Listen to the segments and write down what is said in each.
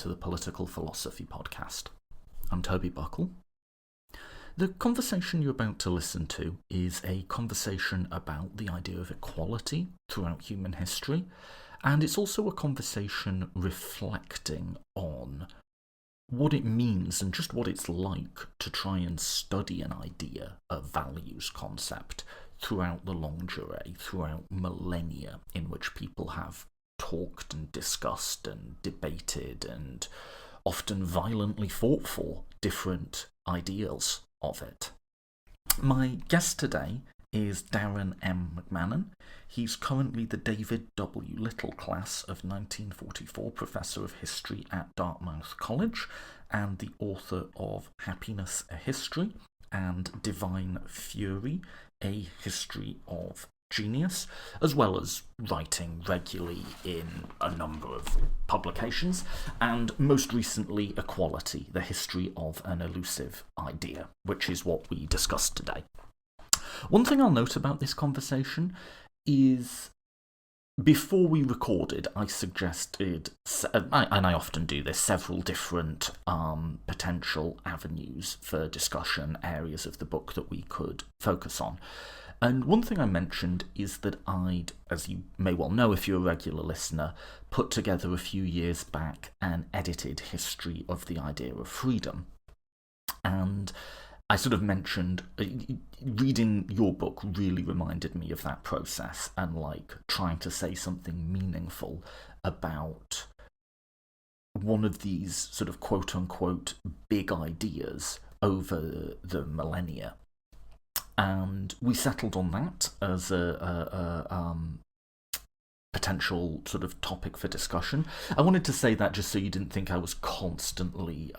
to the Political Philosophy Podcast. I'm Toby Buckle. The conversation you're about to listen to is a conversation about the idea of equality throughout human history, and it's also a conversation reflecting on what it means and just what it's like to try and study an idea, a values concept, throughout the longue durée, throughout millennia in which people have talked and discussed and debated and often violently fought for different ideals of it. My guest today is Darrin M. McMahon. He's currently the David W. Little Class of 1944 Professor of History at Dartmouth College and the author of Happiness, a History and Divine Fury, a History of Genius, as well as writing regularly in a number of publications, and most recently Equality, the History of an Elusive Idea, which is what we discussed today. One thing I'll note about this conversation is, before we recorded, I suggested, and I often do this, several different potential avenues for discussion, areas of the book that we could focus on. And one thing I mentioned is that I'd, as you may well know if you're a regular listener, put together a few years back an edited history of the idea of freedom. And I sort of mentioned, reading your book really reminded me of that process and like trying to say something meaningful about one of these sort of quote-unquote big ideas over the millennia. And we settled on that as a potential sort of topic for discussion. I wanted to say that just so you didn't think I was constantly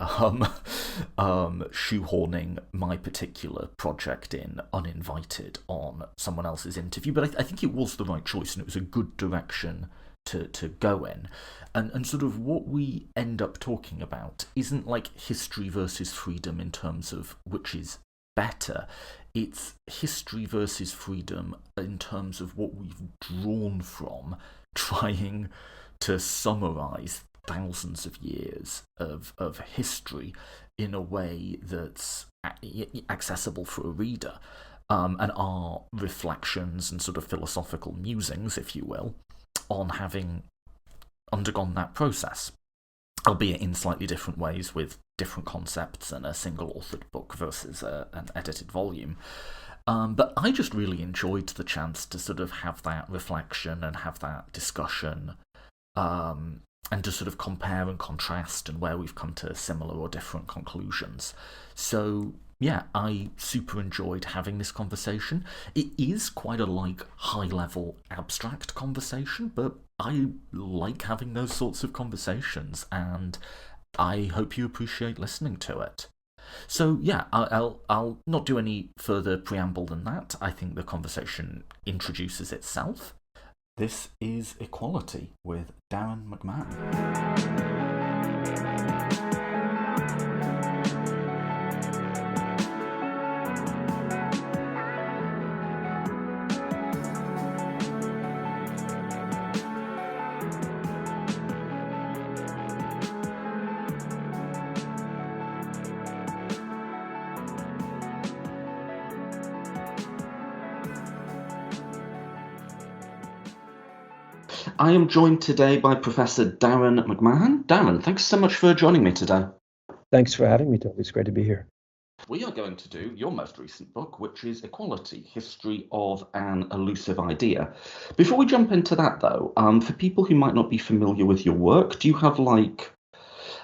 shoehorning my particular project in uninvited on someone else's interview. But I think it was the right choice, and it was a good direction to go in. And sort of what we end up talking about isn't like history versus freedom in terms of which is better. It's history versus freedom in terms of what we've drawn from trying to summarise thousands of years of history in a way that's accessible for a reader, and our reflections and sort of philosophical musings, if you will, on having undergone that process, albeit in slightly different ways with different concepts and a single-authored book versus an edited volume. But I just really enjoyed the chance to sort of have that reflection and have that discussion, and to sort of compare and contrast and where we've come to similar or different conclusions. So yeah, I super enjoyed having this conversation. It is quite a like high-level abstract conversation, but I like having those sorts of conversations, and I hope you appreciate listening to it. So yeah, I'll not do any further preamble than that. I think the conversation introduces itself. This is Equality with Darrin McMahon. I am joined today by Professor Darrin McMahon. Darrin, thanks so much for joining me today. Thanks for having me, Toby. It's great to be here. We are going to do your most recent book, which is Equality, History of an Elusive Idea. Before we jump into that, though, for people who might not be familiar with your work, do you have,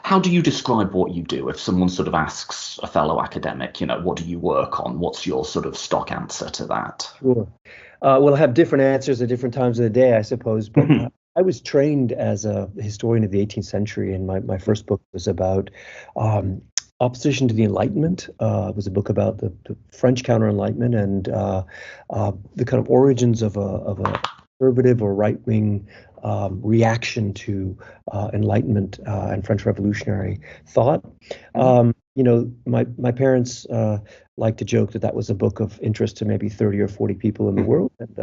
how do you describe what you do? If someone sort of asks a fellow academic, what do you work on? What's your sort of stock answer to that? Sure. Well, I have different answers at different times of the day, I suppose. But I was trained as a historian of the 18th century, and my first book was about opposition to the Enlightenment. It was a book about the French counter-Enlightenment and the kind of origins of a conservative or right-wing reaction to Enlightenment and French revolutionary thought. My parents like to joke that was a book of interest to maybe 30 or 40 people in the world, and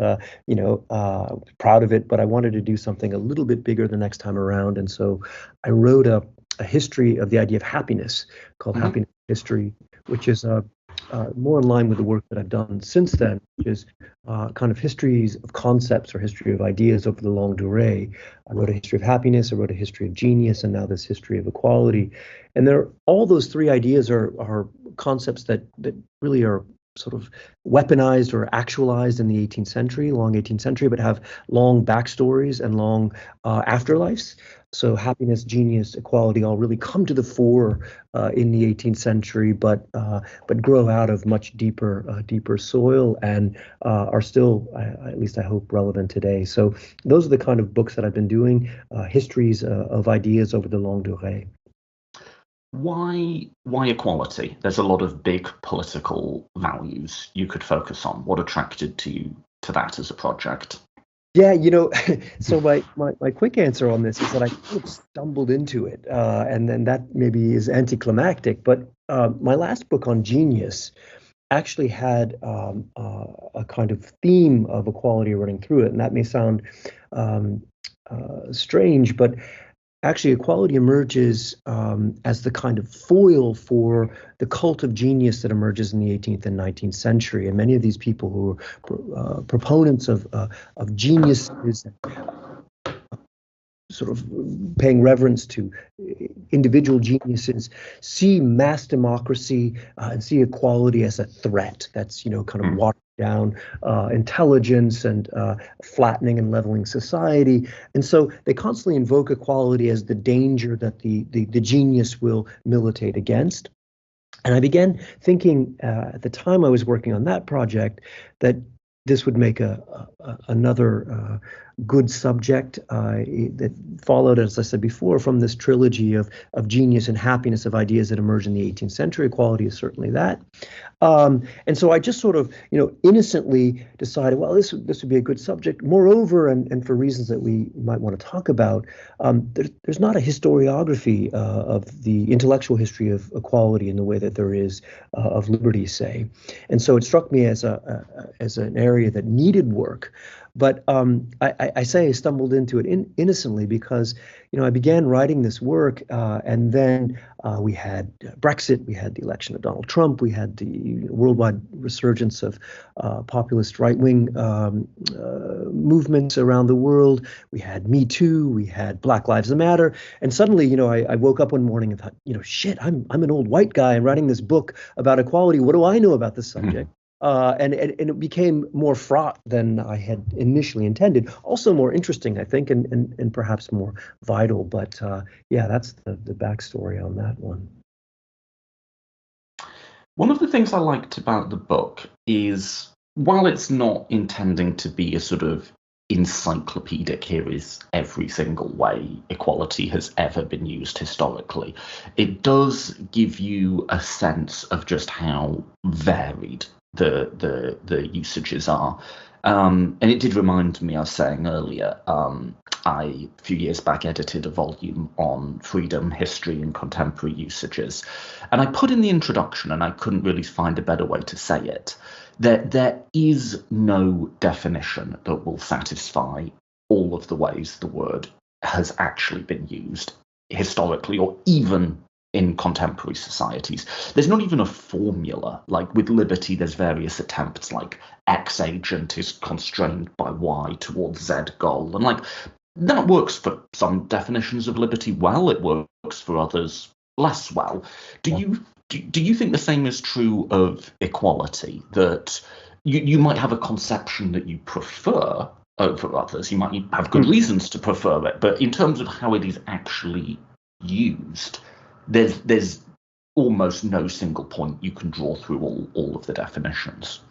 proud of it. But I wanted to do something a little bit bigger the next time around, and so I wrote a a history of the idea of happiness called Hmm. Happiness History, which is more in line with the work that I've done since then, which is kind of histories of concepts or history of ideas over the longue durée. I wrote a history of happiness, I wrote a history of genius, and now this history of equality. And all those three ideas are concepts that really are sort of weaponized or actualized in the 18th century, long 18th century, but have long backstories and long afterlives. So happiness, genius, equality all really come to the fore in the 18th century, but grow out of much deeper soil and are still, at least I hope, relevant today. So those are the kind of books that I've been doing, histories of ideas over the longue durée. Why equality? There's a lot of big political values you could focus on. What attracted to you to that as a project? Yeah, so my quick answer on this is that I kind of stumbled into it, and then that maybe is anticlimactic. But my last book on genius actually had a kind of theme of equality running through it, and that may sound um, strange, but actually equality emerges as the kind of foil for the cult of genius that emerges in the 18th and 19th century. And many of these people who are proponents of geniuses, sort of paying reverence to individual geniuses, see mass democracy and see equality as a threat that's, kind of watered down intelligence and flattening and leveling society. And so they constantly invoke equality as the danger that the genius will militate against. And I began thinking at the time I was working on that project that this would make another good subject that followed, as I said before, from this trilogy of genius and happiness of ideas that emerged in the 18th century. Equality is certainly that. And so I just sort of, innocently decided, well, this would be a good subject. Moreover, and for reasons that we might want to talk about, there's not a historiography of the intellectual history of equality in the way that there is of liberty, say. And so it struck me as an area that needed work. But I say I stumbled into it innocently because, I began writing this work, and then we had Brexit, we had the election of Donald Trump, we had the worldwide resurgence of populist right-wing movements around the world. We had Me Too, we had Black Lives Matter, and suddenly, I woke up one morning and thought, shit, I'm an old white guy. I'm writing this book about equality. What do I know about this subject? And it became more fraught than I had initially intended. Also more interesting, I think, and perhaps more vital. But yeah, that's the backstory on that one. One of the things I liked about the book is, while it's not intending to be a sort of encyclopedic, here is every single way equality has ever been used historically, it does give you a sense of just how varied the usages are. And it did remind me, I was saying earlier, I, a few years back, edited a volume on freedom, history, and contemporary usages. And I put in the introduction, and I couldn't really find a better way to say it, that there is no definition that will satisfy all of the ways the word has actually been used historically, or even in contemporary societies. There's not even a formula. Like with liberty, there's various attempts, like X agent is constrained by Y towards Z goal. And that works for some definitions of liberty well, it works for others less well. Do you think the same is true of equality, that you might have a conception that you prefer over others, you might have good reasons to prefer it, but in terms of how it is actually used, there's almost no single point you can draw through all of the definitions?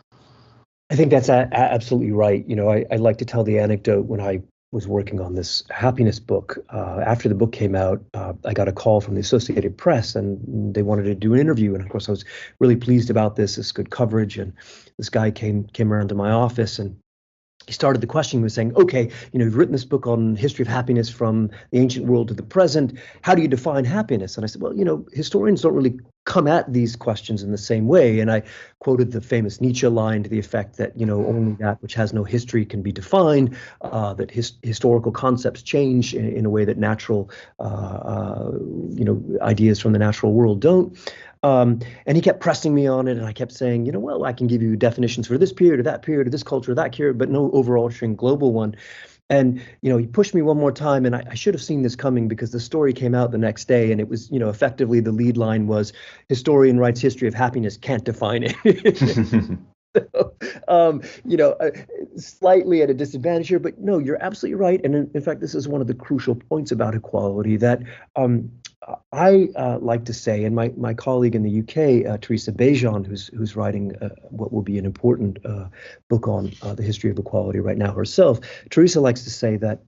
I think that's absolutely right. I like to tell the anecdote when I was working on this happiness book. After the book came out, I got a call from the Associated Press, and they wanted to do an interview. And of course, I was really pleased about this good coverage. And this guy came around to my office, and he started the question. He was saying, okay, you've written this book on history of happiness from the ancient world to the present. How do you define happiness? And I said, well, historians don't really come at these questions in the same way. And I quoted the famous Nietzsche line to the effect that, only that which has no history can be defined, that historical concepts change in a way that natural, ideas from the natural world don't. And he kept pressing me on it, and I kept saying, well, I can give you definitions for this period or that period or this culture or that period, but no overarching global one. And, he pushed me one more time, and I should have seen this coming because the story came out the next day, and it was, effectively the lead line was, historian writes history of happiness, can't define it. So, slightly at a disadvantage here, but no, you're absolutely right. And in fact, this is one of the crucial points about equality that I like to say, and my colleague in the UK, Teresa Bejan, who's writing what will be an important book on the history of equality right now herself, Teresa likes to say that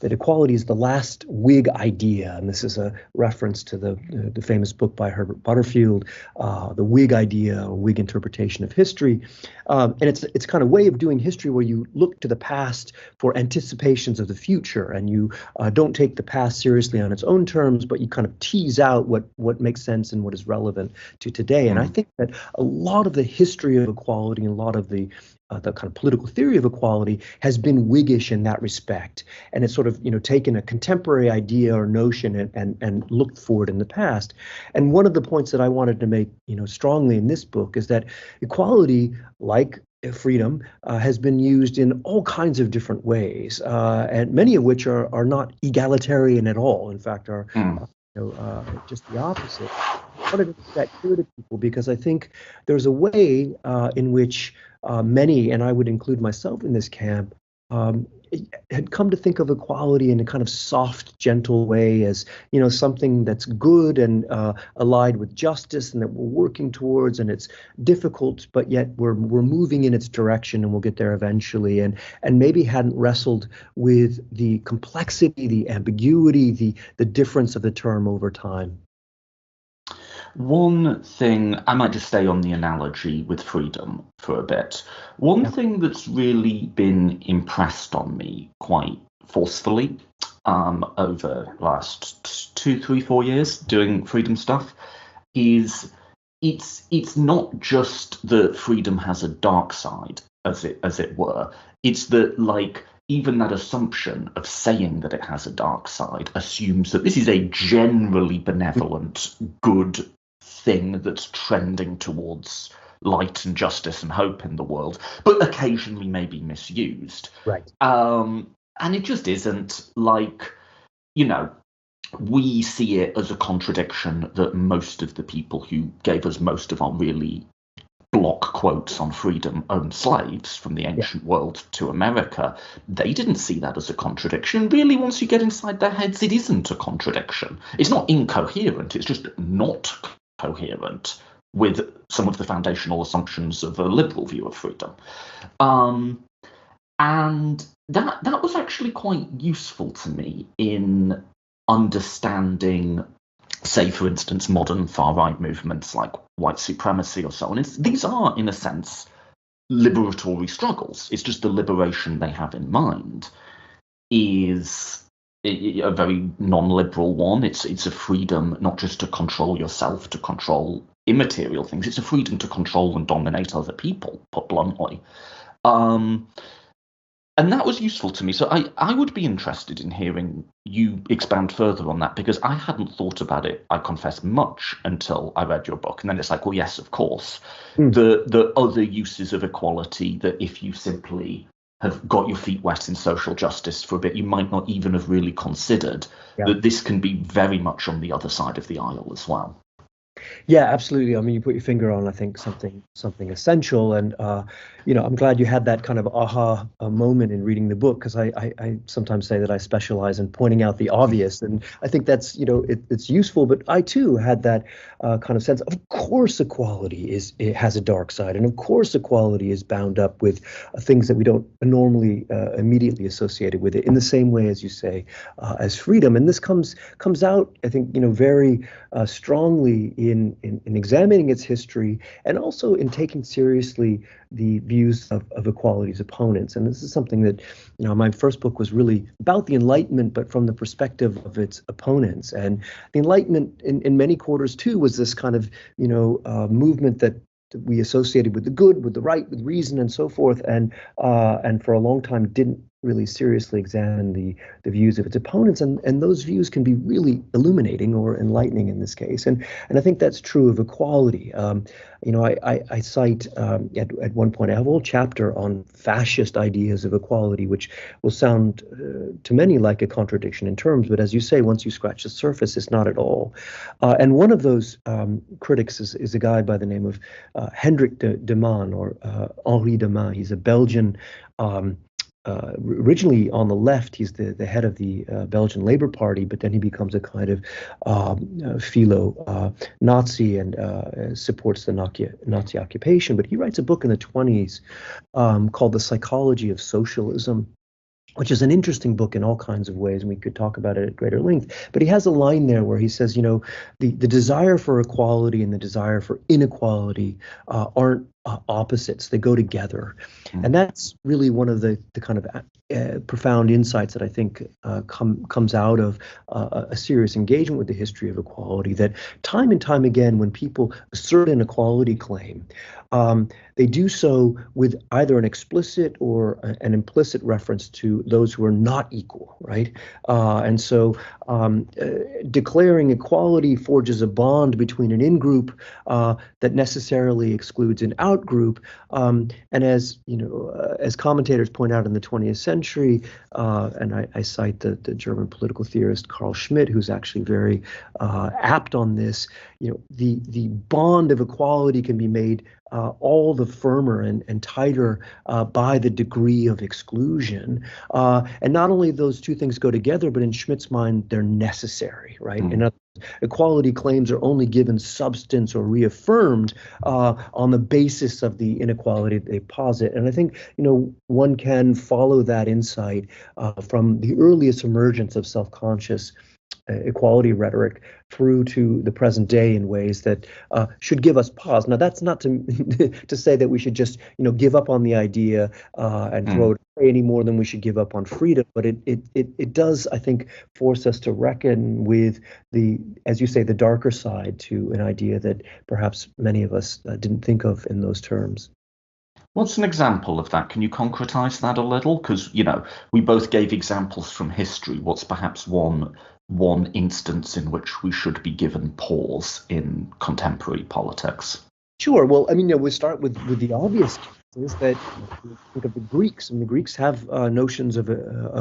equality is the last Whig idea, and this is a reference to the famous book by Herbert Butterfield, The Whig Idea, or Whig Interpretation of History. And it's kind of way of doing history where you look to the past for anticipations of the future, and you don't take the past seriously on its own terms, but you kind of tease out what makes sense and what is relevant to today. And I think that a lot of the history of equality and a lot of the kind of political theory of equality has been Whiggish in that respect. And it's sort of, taken a contemporary idea or notion and looked forward in the past. And one of the points that I wanted to make, strongly in this book is that equality, like freedom, has been used in all kinds of different ways, and many of which are not egalitarian at all. In fact, are just the opposite. I wanted to make that clear to people because I think there's a way in which many, and I would include myself in this camp, had come to think of equality in a kind of soft, gentle way as, something that's good and allied with justice and that we're working towards, and it's difficult, but yet we're moving in its direction and we'll get there eventually, and maybe hadn't wrestled with the complexity, the ambiguity, the difference of the term over time. One thing, I might just stay on the analogy with freedom for a bit. One thing that's really been impressed on me quite forcefully over the last 2, 3, 4 years doing freedom stuff is it's not just that freedom has a dark side, as it were. It's that, even that assumption of saying that it has a dark side assumes that this is a generally benevolent, good thing that's trending towards light and justice and hope in the world, but occasionally may be misused. Right. And it just isn't. We see it as a contradiction that most of the people who gave us most of our really block quotes on freedom owned slaves from the ancient world to America. They didn't see that as a contradiction. Really, once you get inside their heads, it isn't a contradiction. It's not incoherent. It's just not coherent with some of the foundational assumptions of a liberal view of freedom. And that was actually quite useful to me in understanding, say, for instance, modern far-right movements like white supremacy or so on. These are, in a sense, liberatory struggles. It's just the liberation they have in mind is a very non-liberal one. It's a freedom not just to control yourself, to control immaterial things. It's a freedom to control and dominate other people, put bluntly. And that was useful to me. So I would be interested in hearing you expand further on that, because I hadn't thought about it, I confess, much until I read your book. And then it's like, well, yes, of course. The other uses of equality, that if you simply have got your feet wet in social justice for a bit, you might not even have really considered that this can be very much on the other side of the aisle as well. Yeah, absolutely. I mean, you put your finger on, I think, something essential. And, I'm glad you had that kind of aha moment in reading the book, because I sometimes say that I specialize in pointing out the obvious. And I think that's, it's useful. But I, too, had that kind of sense. Of course, equality it has a dark side. And of course, equality is bound up with things that we don't normally immediately associate with it, in the same way, as you say, as freedom. And this comes out, I think, very strongly in examining its history, and also in taking seriously the views of equality's opponents. And this is something that, my first book was really about the Enlightenment, but from the perspective of its opponents. And the Enlightenment, in many quarters too, was this kind of movement that we associated with the good, with the right, with reason, and so forth, and for a long time didn't really seriously examine the views of its opponents, and those views can be really illuminating or enlightening in this case, and I think that's true of equality. I cite at one point, I have a whole chapter on fascist ideas of equality, which will sound to many like a contradiction in terms, but as you say, once you scratch the surface, it's not at all. And one of those critics is a guy by the name of Hendrik de Man, or Henri de Man. He's a Belgian. Originally on the left, he's the head of the Belgian Labour Party, but then he becomes a kind of philo-Nazi and supports the Nazi occupation. But he writes a book in the 1920s called The Psychology of Socialism, which is an interesting book in all kinds of ways, and we could talk about it at greater length. But he has a line there where he says, the desire for equality and the desire for inequality aren't opposites. They go together. And that's really one of the kind of profound insights that I think comes out of a serious engagement with the history of equality, that time and time again, when people assert an equality claim, they do so with either an explicit or an implicit reference to those who are not equal, right? And so declaring equality forges a bond between an in-group that necessarily excludes an out-group. And as commentators point out in the 20th century, and I cite the German political theorist Carl Schmitt, who's actually very apt on this, the bond of equality can be made all the firmer and tighter by the degree of exclusion. And not only those two things go together, but in Schmitt's mind, they're necessary, right? In other words, equality claims are only given substance or reaffirmed on the basis of the inequality they posit. And I think, one can follow that insight from the earliest emergence of self-conscious equality rhetoric through to the present day in ways that should give us pause. Now, that's not to to say that we should just give up on the idea and throw it away any more than we should give up on freedom. But it does, I think, force us to reckon with as you say, the darker side to an idea that perhaps many of us didn't think of in those terms. What's an example of that? Can you concretize that a little? Because, we both gave examples from history. What's perhaps one instance in which we should be given pause in contemporary politics? Sure. Well, we start with the obvious is that think of the Greeks, and the Greeks have notions of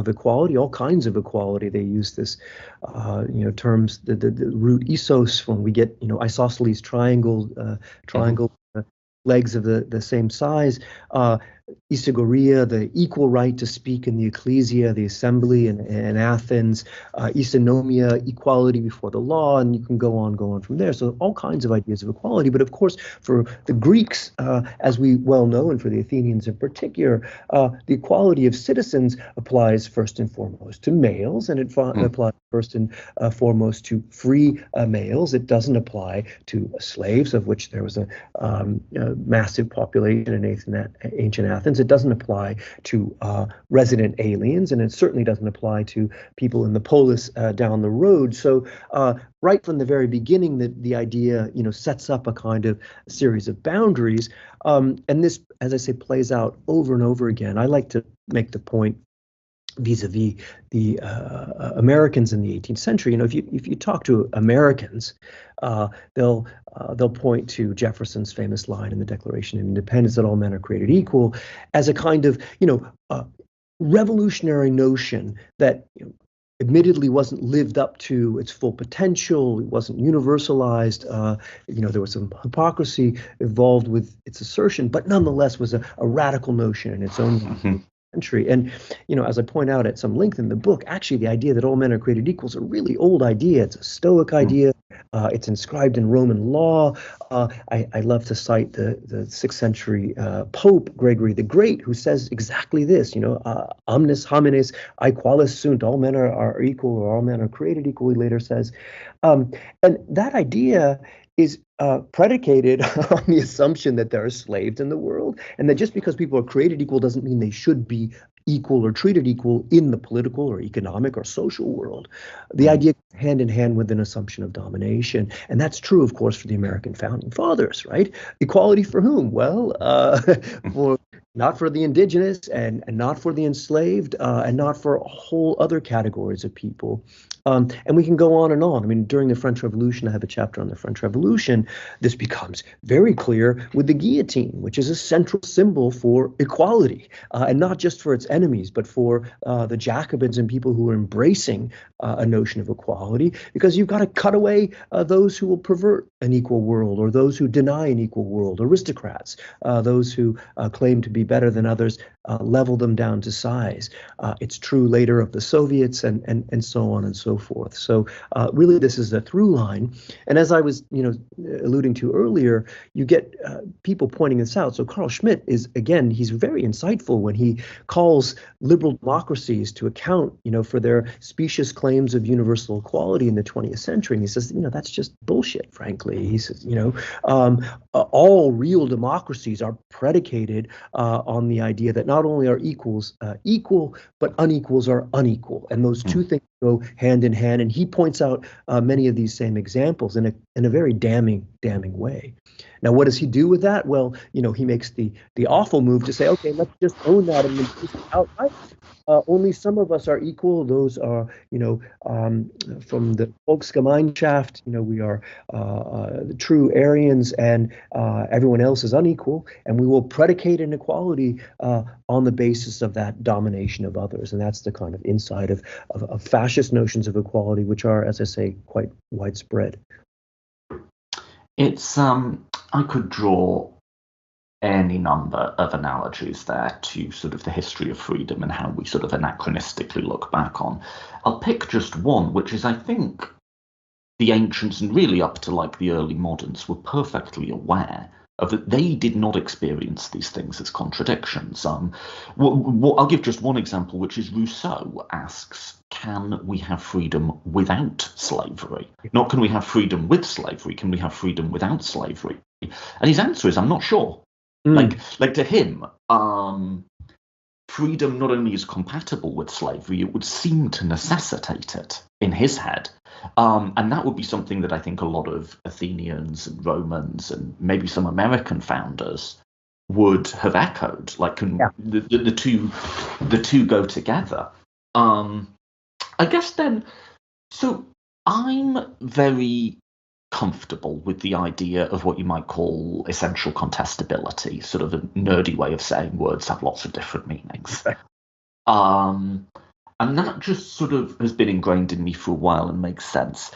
equality, all kinds of equality. They use this, terms, the root isos, when we get, isosceles triangle, legs of the same size, isagoria, the equal right to speak in the ecclesia, the assembly in Athens, isonomia, equality before the law, and you can go on from there. So all kinds of ideas of equality. But of course, for the Greeks, as we well know, and for the Athenians in particular, the equality of citizens applies first and foremost to males, and it applies first and foremost to free males. It doesn't apply to slaves, of which there was a massive population in ancient Athens. It doesn't apply to resident aliens, and it certainly doesn't apply to people in the polis down the road. So right from the very beginning, the idea sets up a kind of series of boundaries, and this, as I say, plays out over and over again. I like to make the point vis-a-vis the Americans in the 18th century. If you talk to Americans, they'll point to Jefferson's famous line in the Declaration of Independence that all men are created equal as a kind of revolutionary notion that admittedly wasn't lived up to its full potential. It wasn't universalized. There was some hypocrisy involved with its assertion, but nonetheless was a radical notion in its own century. And, as I point out at some length in the book, actually the idea that all men are created equal is a really old idea. It's a Stoic idea. It's inscribed in Roman law. I love to cite the 6th century Pope Gregory the Great, who says exactly this, omnis homines aequalis sunt, all men are equal, or all men are created equal, he later says. And that idea is predicated on the assumption that there are slaves in the world, and that just because people are created equal doesn't mean they should be equal or treated equal in the political or economic or social world. The idea goes hand in hand with an assumption of domination. And that's true, of course, for the American founding fathers, right? Equality for whom? Well, for not for the indigenous and not for the enslaved and not for whole other categories of people. And we can go on and on. I mean, during the French Revolution, I have a chapter on the French Revolution. This becomes very clear with the guillotine, which is a central symbol for equality, and not just for its enemies, but for the Jacobins and people who are embracing a notion of equality, because you've got to cut away those who will pervert an equal world, or those who deny an equal world, aristocrats, those who claim to be better than others, level them down to size. It's true later of the Soviets and so on and so forth. So really, this is a through line. And as I was, alluding to earlier, you get people pointing this out. So Carl Schmitt is, again, he's very insightful when he calls liberal democracies to account, for their specious claims of universal equality in the 20th century. And he says, that's just bullshit, frankly. He says, all real democracies are predicated on the idea that not only are equals equal, but unequals are unequal. And those two things go hand in hand. And he points out many of these same examples in a very damning way. Now, what does he do with that? Well, he makes the awful move to say, okay, let's just own that and embrace it outright. Only some of us are equal. Those are, from the Volksgemeinschaft, we are the true Aryans, and everyone else is unequal. And we will predicate inequality on the basis of that domination of others. And that's the kind of insight of fascist notions of equality, which are, as I say, quite widespread. It's, I could draw any number of analogies there to sort of the history of freedom and how we sort of anachronistically look back on. I'll pick just one, which is, I think, the ancients and really up to like the early moderns were perfectly aware of that they did not experience these things as contradictions. I'll give just one example, which is Rousseau asks, can we have freedom without slavery? Not can we have freedom with slavery, can we have freedom without slavery? And his answer is, I'm not sure. Like to him, freedom not only is compatible with slavery, it would seem to necessitate it in his head. And that would be something that I think a lot of Athenians and Romans and maybe some American founders would have echoed. Like, the two go together. I guess then, so I'm very comfortable with the idea of what you might call essential contestability, sort of a nerdy way of saying words have lots of different meanings. And that just sort of has been ingrained in me for a while and makes sense.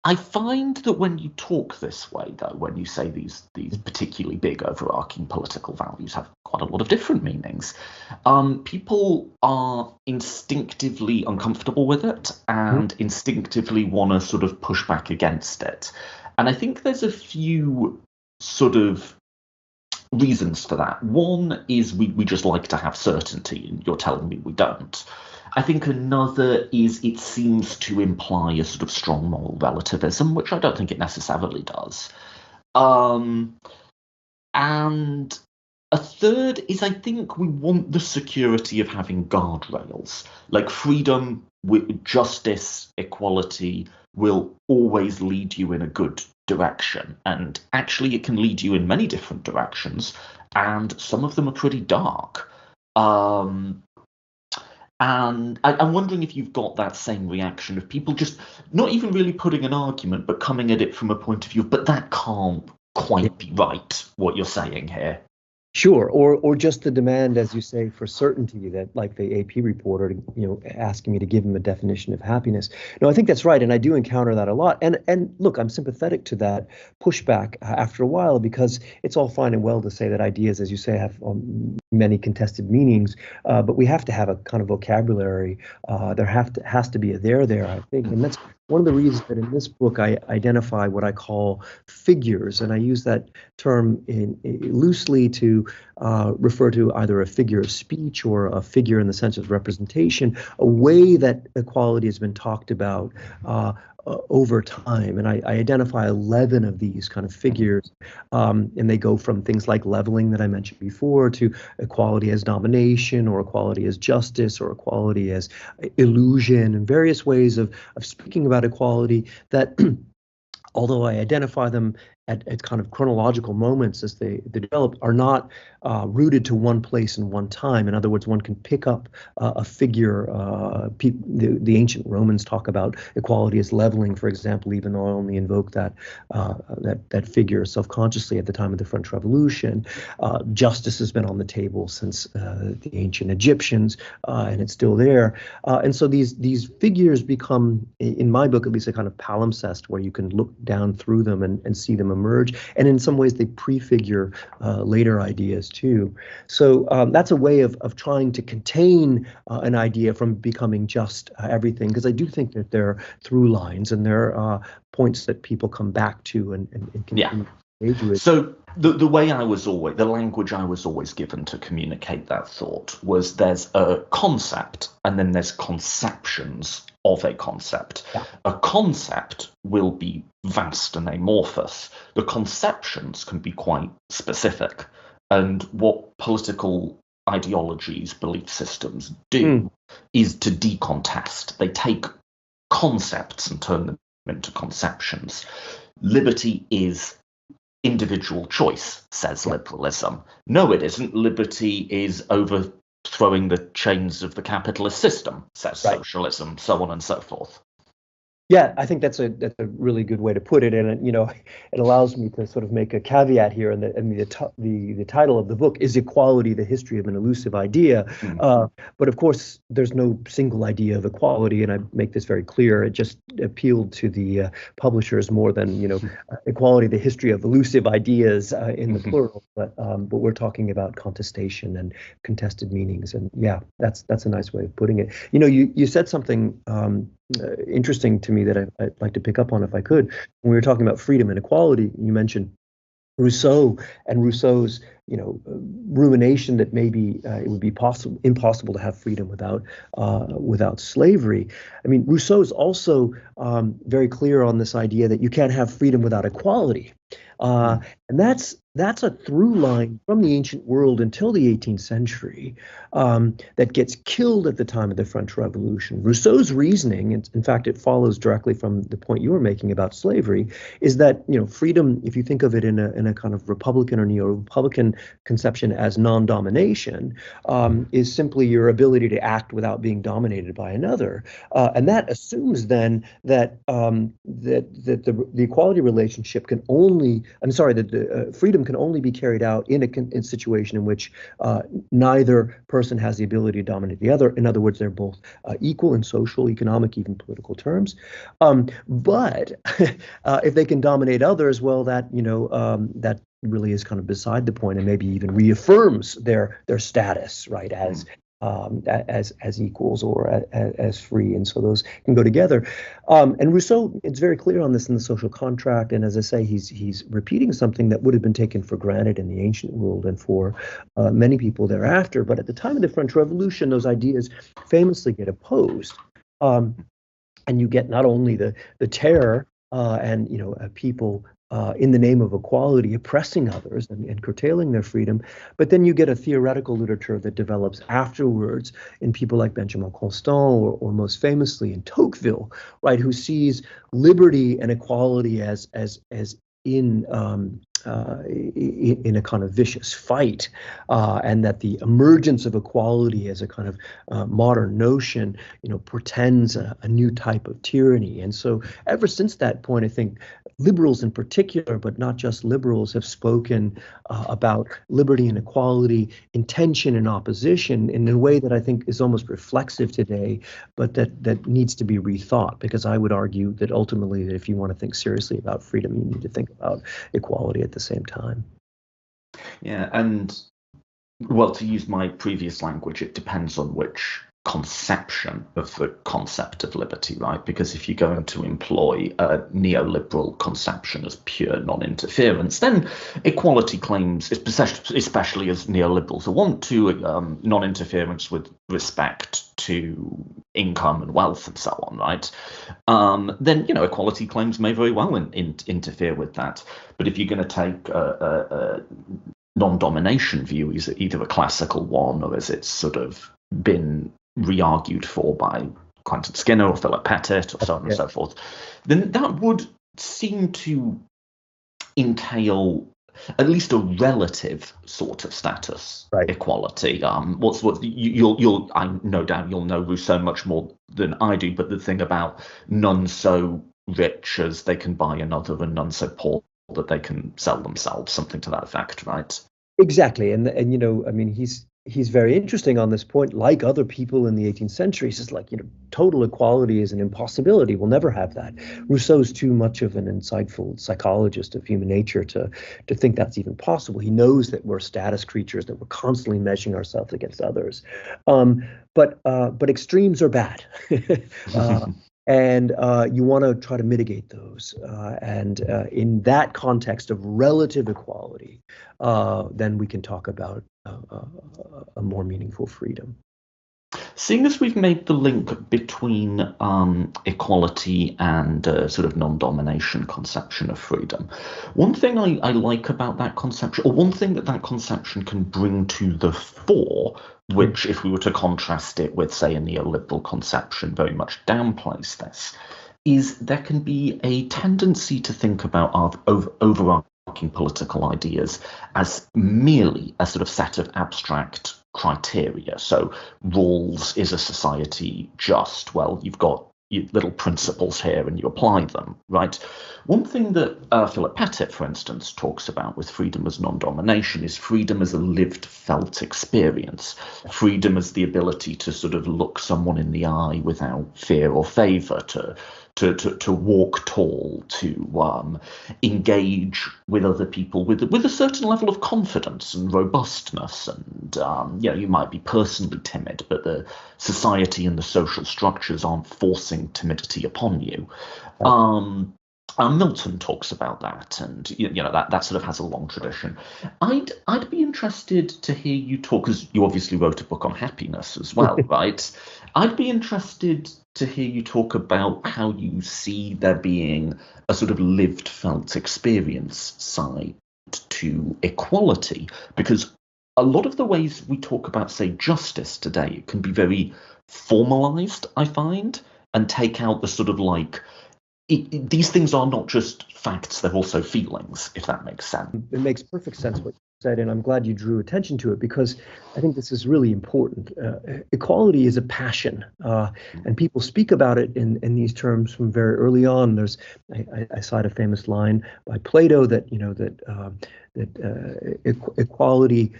I find that when you talk this way, though, when you say these particularly big overarching political values have quite a lot of different meanings, people are instinctively uncomfortable with it and instinctively want to sort of push back against it. And I think there's a few sort of reasons for that. One is we just like to have certainty, and you're telling me we don't. I think another is it seems to imply a sort of strong moral relativism, which I don't think it necessarily does. And a third is I think we want the security of having guardrails, like freedom, justice, equality will always lead you in a good direction. And actually it can lead you in many different directions, and some of them are pretty dark. And I'm wondering if you've got that same reaction of people just not even really putting an argument, but coming at it from a point of view, but that can't quite be right, what you're saying here. Sure, or just the demand, as you say, for certainty, that like the AP reporter, asking me to give him a definition of happiness. No, I think that's right, and I do encounter that a lot. And look, I'm sympathetic to that pushback after a while, because it's all fine and well to say that ideas, as you say, have many contested meanings, but we have to have a kind of vocabulary. There has to be a there, I think, and that's one of the reasons that in this book I identify what I call figures, and I use that term loosely to refer to either a figure of speech or a figure in the sense of representation, a way that equality has been talked about over time. And I identify 11 of these kind of figures, and they go from things like leveling that I mentioned before to equality as domination, or equality as justice, or equality as illusion, and various ways of speaking about equality that although I identify them at kind of chronological moments as they develop, are not rooted to one place and one time. In other words, one can pick up a figure. The ancient Romans talk about equality as leveling, for example, even though I only invoke that figure self-consciously at the time of the French Revolution. Justice has been on the table since the ancient Egyptians, and it's still there. And so these figures become, in my book at least, a kind of palimpsest where you can look down through them and see them emerge. And in some ways, they prefigure later ideas too. So that's a way of trying to contain an idea from becoming just everything, because I do think that there are through lines and there are points that people come back to and continue to engage with. So the way the language I was always given to communicate that thought was there's a concept and then there's conceptions of a concept. Yeah. A concept will be vast and amorphous. The conceptions can be quite specific. And what political ideologies, belief systems do is to decontest. They take concepts and turn them into conceptions. Liberty is individual choice, says liberalism. No, it isn't. Liberty is overthrowing the chains of the capitalist system, says socialism, so on and so forth. Yeah, I think that's a really good way to put it, and it allows me to sort of make a caveat here. And the title of the book is "Equality: The History of an Elusive Idea." But of course, there's no single idea of equality, and I make this very clear. It just appealed to the publishers more than equality: The History of Elusive Ideas in the plural. But we're talking about contestation and contested meanings, and yeah, that's a nice way of putting it. You said something interesting to me that I'd like to pick up on if I could. When we were talking about freedom and equality, you mentioned Rousseau and Rousseau's rumination that maybe it would be impossible to have freedom without slavery. I mean, Rousseau is also very clear on this idea that you can't have freedom without equality. And that's a through line from the ancient world until the 18th century that gets killed at the time of the French Revolution. Rousseau's reasoning, in fact, it follows directly from the point you were making about slavery, is that freedom, if you think of it in a kind of Republican or neo-Republican conception as non-domination, is simply your ability to act without being dominated by another, and that assumes then that the equality relationship can only, that the freedom can only be carried out in a situation in which neither person has the ability to dominate the other. In other words, they're both equal in social, economic, even political terms. But if they can dominate others, well, that really is kind of beside the point, and maybe even reaffirms their status, right, as equals or as free, and so those can go together. And Rousseau is very clear on this in The Social Contract, and as I say, he's repeating something that would have been taken for granted in the ancient world and for many people thereafter. But at the time of the French Revolution, those ideas famously get opposed, and you get not only the terror and people in the name of equality oppressing others and curtailing their freedom, but then you get a theoretical literature that develops afterwards in people like Benjamin Constant or most famously in Tocqueville, right, who sees liberty and equality as in a kind of vicious fight, and that the emergence of equality as a kind of modern notion, portends a new type of tyranny. And so ever since that point, I think liberals in particular, but not just liberals, have spoken about liberty and equality in tension and opposition in a way that I think is almost reflexive today, but that needs to be rethought, because I would argue that ultimately, that if you want to think seriously about freedom, you need to think about equality at the same time. Yeah, and well, to use my previous language, it depends on which conception of the concept of liberty, right? Because if you're going to employ a neoliberal conception as pure non-interference, then equality claims, especially as neoliberals who want to, non-interference with respect to income and wealth and so on, right? Then, equality claims may very well interfere with that. But if you're going to take a non-domination view, is either a classical one or as it's sort of been re-argued for by Quentin Skinner or Philip Pettit or so on and so forth, then that would seem to entail at least a relative sort of status equality. You'll I no doubt you'll know Rousseau much more than I do, but the thing about none so rich as they can buy another and none so poor that they can sell themselves, something to that effect, right? Exactly, and I mean, he's very interesting on this point. Like other people in the 18th century, he says, like, total equality is an impossibility. We'll never have that. Rousseau's too much of an insightful psychologist of human nature to think that's even possible. He knows that we're status creatures, that we're constantly measuring ourselves against others. But extremes are bad. And you want to try to mitigate those. And in that context of relative equality, then we can talk about a more meaningful freedom. Seeing as we've made the link between equality and sort of non-domination conception of freedom, one thing I like about that conception, or one thing that conception can bring to the fore, which if we were to contrast it with, say, a neoliberal conception, very much downplays this, is there can be a tendency to think about our overarching political ideas as merely a sort of set of abstract criteria. So rules, is a society just? Well, you've got little principles here and you apply them, right? One thing that Philip Pettit, for instance, talks about with freedom as non-domination is freedom as a lived, felt experience. Freedom as the ability to sort of look someone in the eye without fear or favor, to walk tall, to engage with other people with a certain level of confidence and robustness. And you might be personally timid, but the society and the social structures aren't forcing timidity upon you. Milton talks about that, and that sort of has a long tradition. I'd be interested to hear you talk, because you obviously wrote a book on happiness as well, right? I'd be interested to hear you talk about how you see there being a sort of lived, felt experience side to equality, because a lot of the ways we talk about, say, justice today can be very formalized, I find, and take out the sort of like, these things are not just facts, they're also feelings, if that makes sense. It makes perfect sense what you said, and I'm glad you drew attention to it, because I think this is really important. Equality is a passion, and people speak about it in these terms from very early on. I cite a famous line by Plato that equality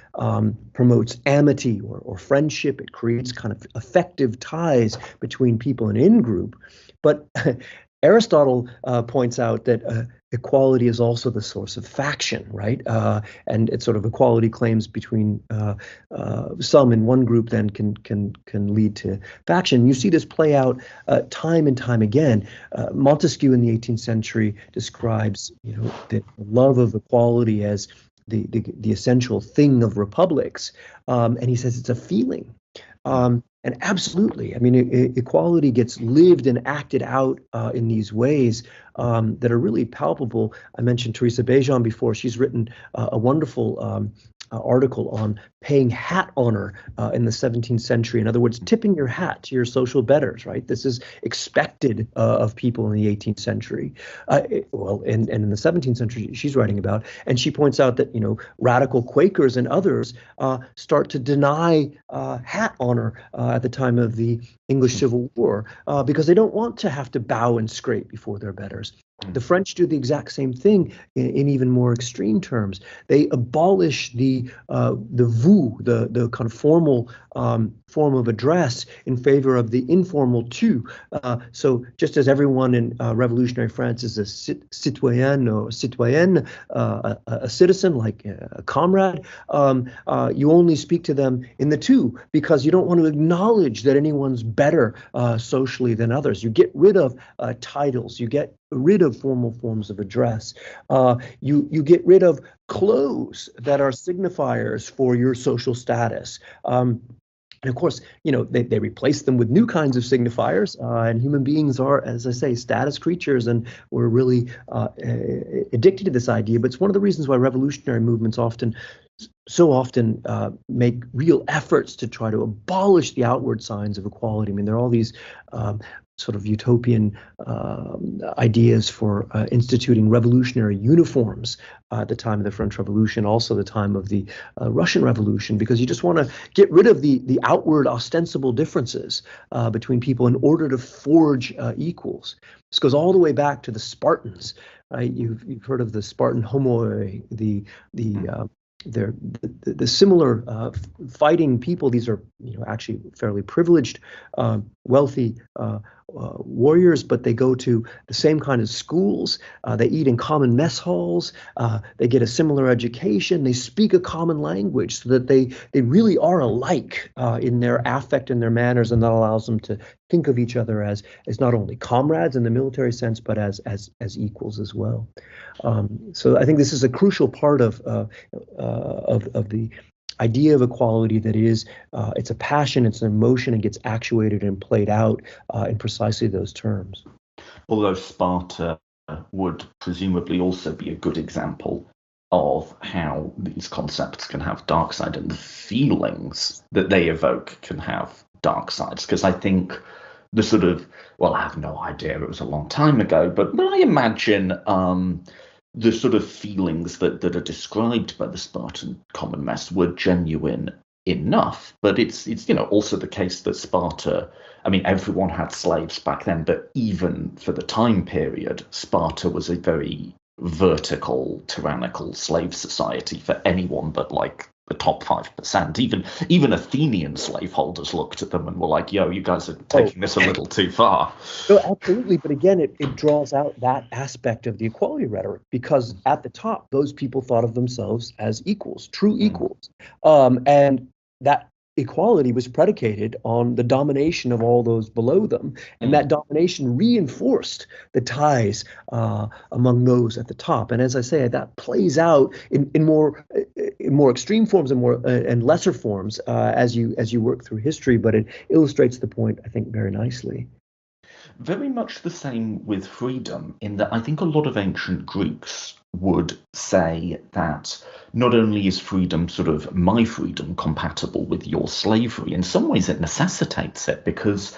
promotes amity or friendship. It creates kind of effective ties between people and in group. But Aristotle points out that equality is also the source of faction, right? And it's sort of equality claims between some in one group then can lead to faction. You see this play out time and time again. Montesquieu in the 18th century describes, the love of equality as the essential thing of republics, and he says it's a feeling. And absolutely, I mean, equality gets lived and acted out in these ways that are really palpable. I mentioned Teresa Bejan before. She's written a wonderful article on paying hat honor in the 17th century. In other words, tipping your hat to your social betters, right? This is expected of people in the 18th century. And in the 17th century, she's writing about, and she points out that, radical Quakers and others start to deny hat honor at the time of the English Civil War because they don't want to have to bow and scrape before their betters. The French do the exact same thing in even more extreme terms. They abolish the vous, the kind of formal form of address, in favor of the informal tu. So just as everyone in revolutionary France is a citoyen or citoyenne, a citizen, like a comrade, you only speak to them in the tu, because you don't want to acknowledge that anyone's better socially than others. You get rid of titles. You get rid of formal forms of address. You get rid of clothes that are signifiers for your social status. And of course, they replace them with new kinds of signifiers. And human beings are, as I say, status creatures, and we're really addicted to this idea. But it's one of the reasons why revolutionary movements so often make real efforts to try to abolish the outward signs of equality. I mean, there are all these sort of utopian ideas for instituting revolutionary uniforms at the time of the French Revolution, also the time of the Russian Revolution, because you just want to get rid of the outward ostensible differences between people in order to forge equals. This goes all the way back to the Spartans. Right? You've heard of the Spartan homoi, they're the similar fighting people. These are actually fairly privileged, wealthy warriors, but they go to the same kind of schools. They eat in common mess halls. They get a similar education. They speak a common language, so that they really are alike in their affect and their manners, and that allows them to think of each other as not only comrades in the military sense, but as equals as well. So I think this is a crucial part of the idea of equality, that is, it's a passion, it's an emotion, and gets actuated and played out in precisely those terms. Although Sparta would presumably also be a good example of how these concepts can have dark side, and the feelings that they evoke can have dark sides. Because I think the sort of, well, I have no idea, it was a long time ago, but I imagine the sort of feelings that are described by the Spartan common mess were genuine enough. But it's also the case that Sparta, I mean, everyone had slaves back then, but even for the time period, Sparta was a very vertical, tyrannical slave society for anyone but like the top 5%. Even Athenian slaveholders looked at them and were like, yo, you guys are taking this a little too far. No, absolutely. But again, it draws out that aspect of the equality rhetoric, because at the top, those people thought of themselves as equals, true equals. And that equality was predicated on the domination of all those below them. And that domination reinforced the ties among those at the top. And as I say, that plays out in more extreme forms and lesser forms as you work through history. But it illustrates the point, I think, very nicely. Very much the same with freedom, in that I think a lot of ancient Greeks would say that not only is freedom, sort of my freedom, compatible with your slavery, in some ways it necessitates it, because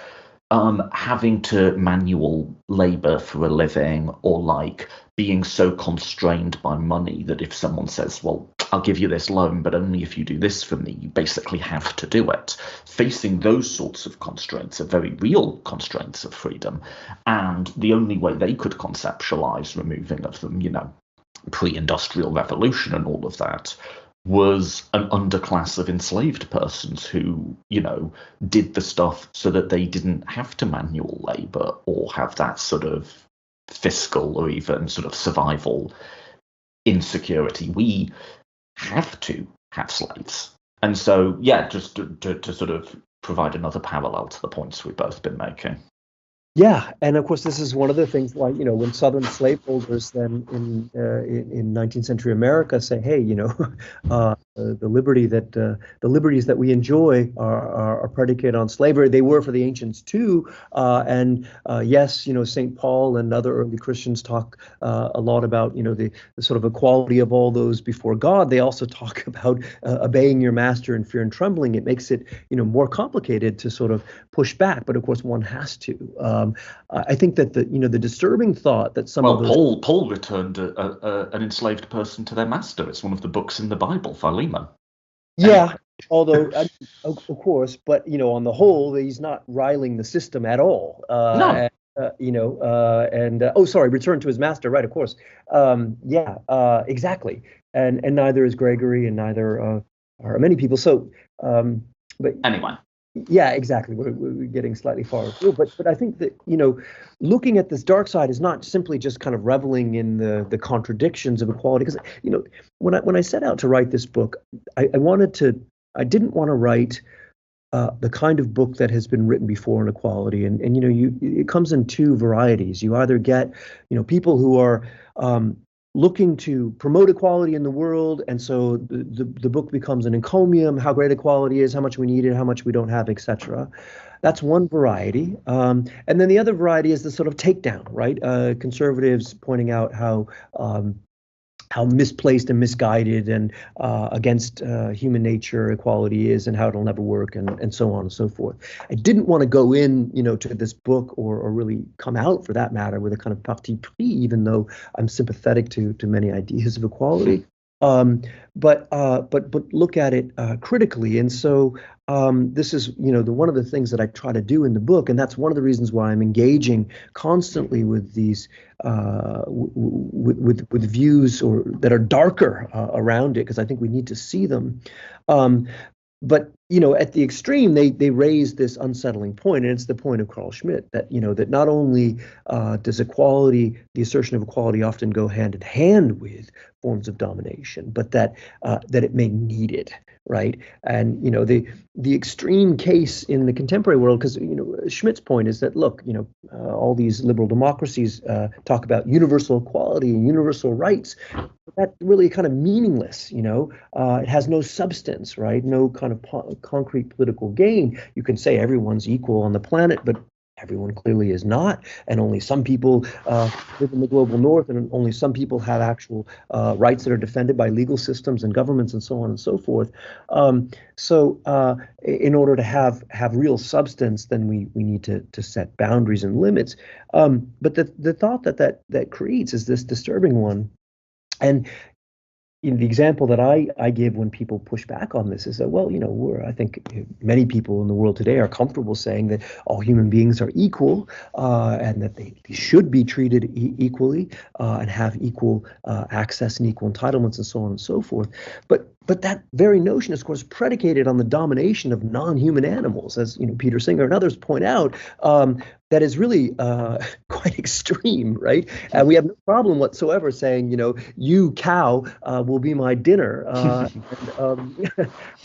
having to manual labor for a living, or like being so constrained by money that if someone says, well, I'll give you this loan, but only if you do this for me, you basically have to do it. Facing those sorts of constraints are very real constraints of freedom. And the only way they could conceptualize removing of them, pre-industrial revolution and all of that, was an underclass of enslaved persons who, did the stuff so that they didn't have to manual labor or have that sort of fiscal or even sort of survival insecurity. We have to have slaves. And so, yeah, just to sort of provide another parallel to the points we've both been making. Yeah, and of course, this is one of the things, like, when Southern slaveholders then in 19th century America say, hey, the liberties that we enjoy are predicated on slavery. They were for the ancients too, and yes, St. Paul and other early Christians talk a lot about the sort of equality of all those before God. They also talk about obeying your master in fear and trembling. It makes it more complicated to sort of push back, but of course one has to. I think that the disturbing thought that some of those... Paul returned an enslaved person to their master. It's one of the books in the Bible, Philemon. Yeah, anyway. Although of course, but on the whole, he's not riling the system at all. No. oh, sorry, return to his master, right? Of course. Yeah, exactly. And neither is Gregory, and neither are many people. So, but Anyway. yeah, exactly. We're getting slightly far afield, but I think that looking at this dark side is not simply just kind of reveling in the contradictions of equality. Because when I set out to write this book, I didn't want to write the kind of book that has been written before on equality, and it comes in two varieties. You either get people who are looking to promote equality in the world, and so the book becomes an encomium, how great equality is, how much we need it, how much we don't have, etc. That's one variety. And then the other variety is the sort of takedown, right? Conservatives pointing out how misplaced and misguided and against human nature equality is, and how it'll never work, and so on and so forth. I didn't want to go in, to this book, or really come out, for that matter, with a kind of parti pris, even though I'm sympathetic to many ideas of equality. But look at it critically. And so this is one of the things that I try to do in the book, and that's one of the reasons why I'm engaging constantly with these with views or that are darker around it, because I think we need to see them. But at the extreme, they raise this unsettling point, and it's the point of Carl Schmitt that that not only does equality, the assertion of equality, often go hand in hand with forms of domination, but that it may need it, right? And the extreme case in the contemporary world, because Schmitt's point is that, look, all these liberal democracies talk about universal equality and universal rights. That's really kind of meaningless. It has no substance, right? No kind of concrete political gain. You can say everyone's equal on the planet, but everyone clearly is not, and only some people live in the global north, and only some people have actual rights that are defended by legal systems and governments, and so on and so forth. So in order to have real substance, then we need to set boundaries and limits. But the thought that creates is this disturbing one. And the example that I give when people push back on this is that, well, I think many people in the world today are comfortable saying that all human beings are equal, and that they should be treated equally, and have equal access and equal entitlements, and so on and so forth. But that very notion is, of course, predicated on the domination of non-human animals, as Peter Singer and others point out. That is really quite extreme, right? And we have no problem whatsoever saying, you cow will be my dinner,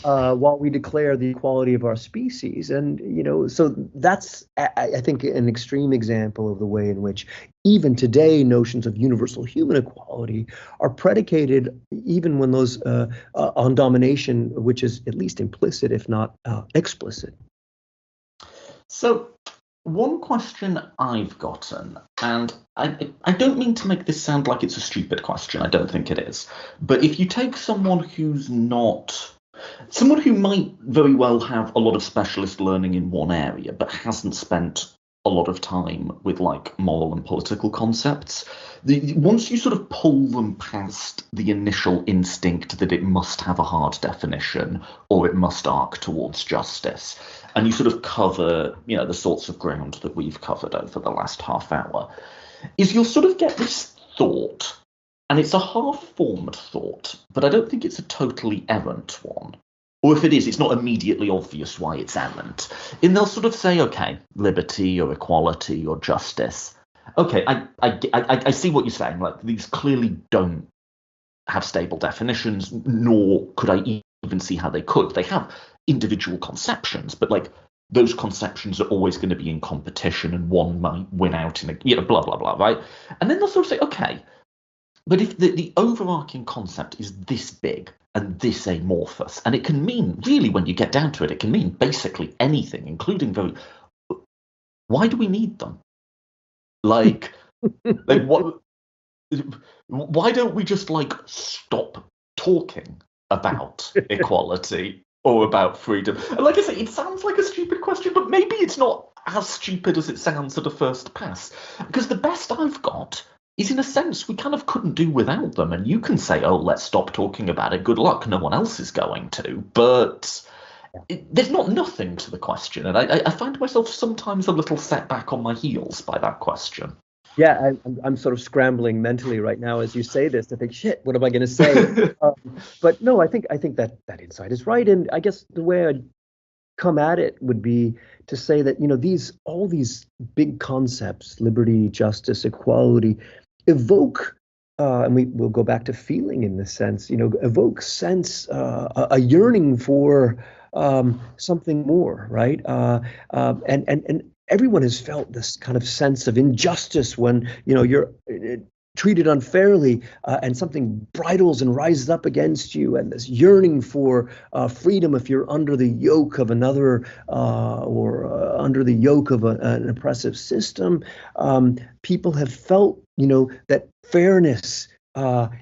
while we declare the equality of our species. And so that's, I think, an extreme example of the way in which even today notions of universal human equality are predicated, even when those on domination, which is at least implicit, if not explicit. So one question I've gotten, and I don't mean to make this sound like it's a stupid question, I don't think it is, but if you take someone who might very well have a lot of specialist learning in one area, but hasn't spent a lot of time with moral and political concepts, once you sort of pull them past the initial instinct that it must have a hard definition or it must arc towards justice, and you sort of cover, the sorts of ground that we've covered over the last half hour, is you'll sort of get this thought, and it's a half-formed thought, but I don't think it's a totally errant one. Or if it is, it's not immediately obvious why it's errant. And they'll sort of say, okay, liberty or equality or justice. Okay, I see what you're saying. These clearly don't have stable definitions, nor could I even see how they could. They have individual conceptions, but those conceptions are always going to be in competition, and one might win out in a blah blah blah, right? And then they'll sort of say, okay, but if the overarching concept is this big and this amorphous, and it can mean, really, when you get down to it, it can mean basically anything, including why do we need them? What? Why don't we just stop talking about equality or about freedom? And like I say, it sounds like a stupid question, but maybe it's not as stupid as it sounds at a first pass. Because the best I've got is, in a sense, we kind of couldn't do without them. And you can say, oh, let's stop talking about it. Good luck. No one else is going to. But there's not nothing to the question, and I find myself sometimes a little set back on my heels by that question. Yeah, I'm sort of scrambling mentally right now as you say this to think, shit, what am I going to say? But no, I think that insight is right, and I guess the way I'd come at it would be to say that all these big concepts, liberty, justice, equality, evoke. And we'll go back to feeling in this sense, evoke sense, a yearning for something more, right? And everyone has felt this kind of sense of injustice when you're treated unfairly, and something bridles and rises up against you, and this yearning for freedom if you're under the yoke of another, or under the yoke of an oppressive system. People have felt, that fairness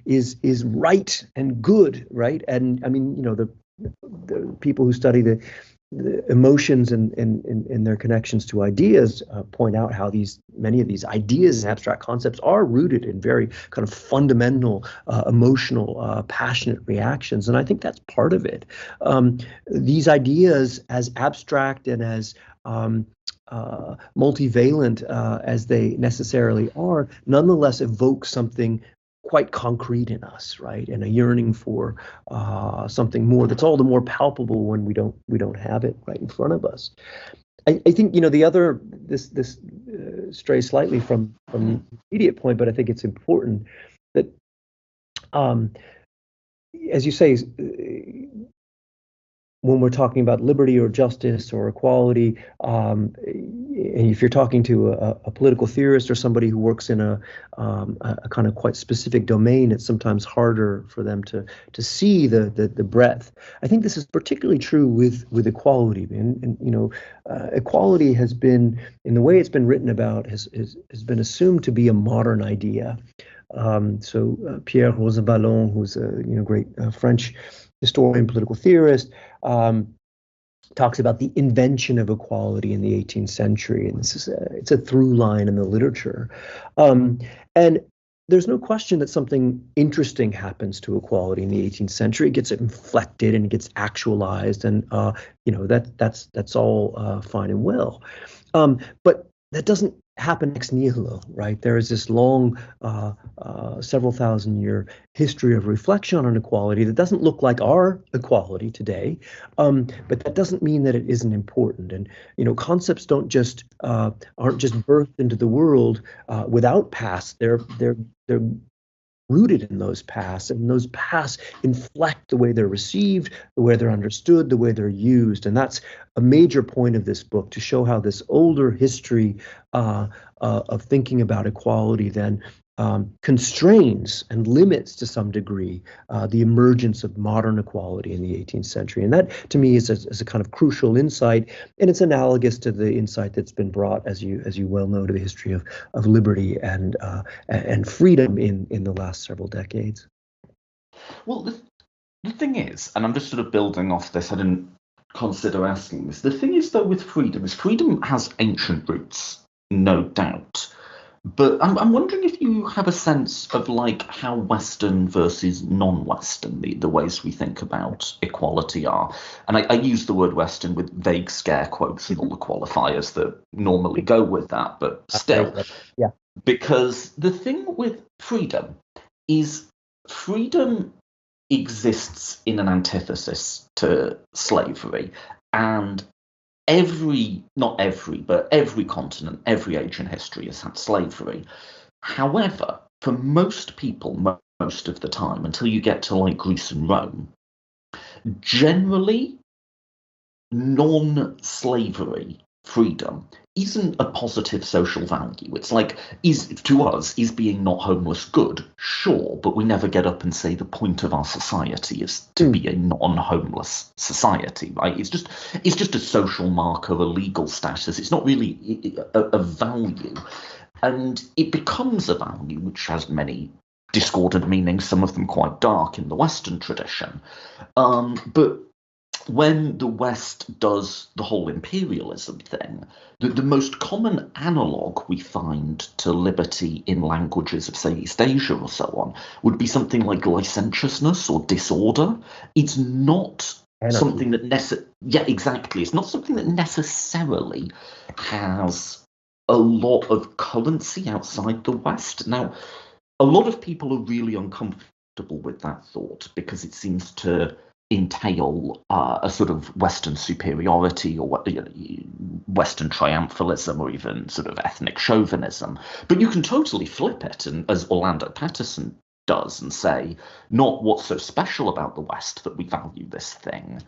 is right and good, right? And I mean, the people who study the emotions and their connections to ideas point out how many of these ideas and abstract concepts are rooted in very kind of fundamental emotional, passionate reactions, and I think that's part of it. These ideas, as abstract and as multivalent as they necessarily are, nonetheless evoke something quite concrete in us, right? And a yearning for something more that's all the more palpable when we don't have it right in front of us. I think the other this strays slightly from the immediate point, but I think it's important that, as you say, when we're talking about liberty or justice or equality, and if you're talking to a political theorist or somebody who works in a kind of quite specific domain, it's sometimes harder for them to see the breadth. I think this is particularly true with equality, and equality has been, in the way it's been written about, has been assumed to be a modern idea. So Pierre Rosanvallon, who's a great French historian, political theorist, talks about the invention of equality in the 18th century, and it's a through line in the literature. And there's no question that something interesting happens to equality in the 18th century. It gets inflected and it gets actualized, and that's all fine and well. But that doesn't happen ex nihilo, right? There is this long, several thousand year history of reflection on equality that doesn't look like our equality today, but that doesn't mean that it isn't important. And concepts aren't just birthed into the world without past. They're rooted in those pasts, and those pasts inflect the way they're received, the way they're understood, the way they're used. And that's a major point of this book, to show how this older history of thinking about equality then constrains and limits to some degree the emergence of modern equality in the 18th century. And that, to me, is a kind of crucial insight, and it's analogous to the insight that's been brought, as you well know, to the history of liberty and freedom in the last several decades. Well, the thing is, and I'm just sort of building off this, I didn't consider asking this. The thing is, though, with freedom has ancient roots, no doubt. But I'm wondering if you have a sense of how Western versus non-Western, the ways we think about equality are. And I use the word Western with vague scare quotes and all the qualifiers that normally go with that, but still. Yeah. Because the thing with freedom is freedom exists in an antithesis to slavery, and not every, but every continent, every age in history has had slavery. However, for most people, most of the time, until you get to Greece and Rome, generally non-slavery freedom isn't a positive social value. It's to us, is being not homeless good? Sure, but we never get up and say the point of our society is to be a non-homeless society, right? It's just a social marker, a legal status. It's not really a value. And it becomes a value which has many discordant meanings, some of them quite dark in the Western tradition. But when the West does the whole imperialism thing, the most common analogue we find to liberty in languages of, say, East Asia or so on, would be something like licentiousness or disorder. It's not Anarchy. something that yeah, exactly. It's not something that necessarily has a lot of currency outside the West. Now, a lot of people are really uncomfortable with that thought because it seems to entail a sort of Western superiority or Western triumphalism or even sort of ethnic chauvinism. But you can totally flip it, and as Orlando Patterson does, and say, not what's so special about the West that we value this thing,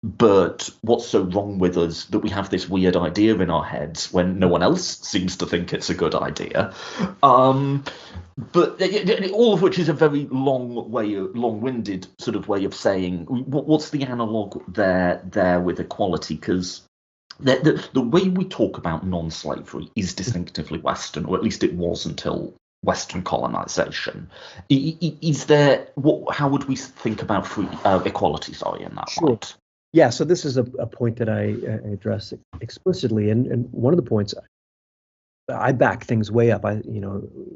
but what's so wrong with us that we have this weird idea in our heads when no one else seems to think it's a good idea. But all of which is a very long-winded sort of way of saying what's the analog there with equality? Because the way we talk about non-slavery is distinctively Western, or at least it was until Western colonization. Is there how would we think about equality? Sorry, in that light. Yeah, so this is a point that I address explicitly, and one of the points I back things way up. I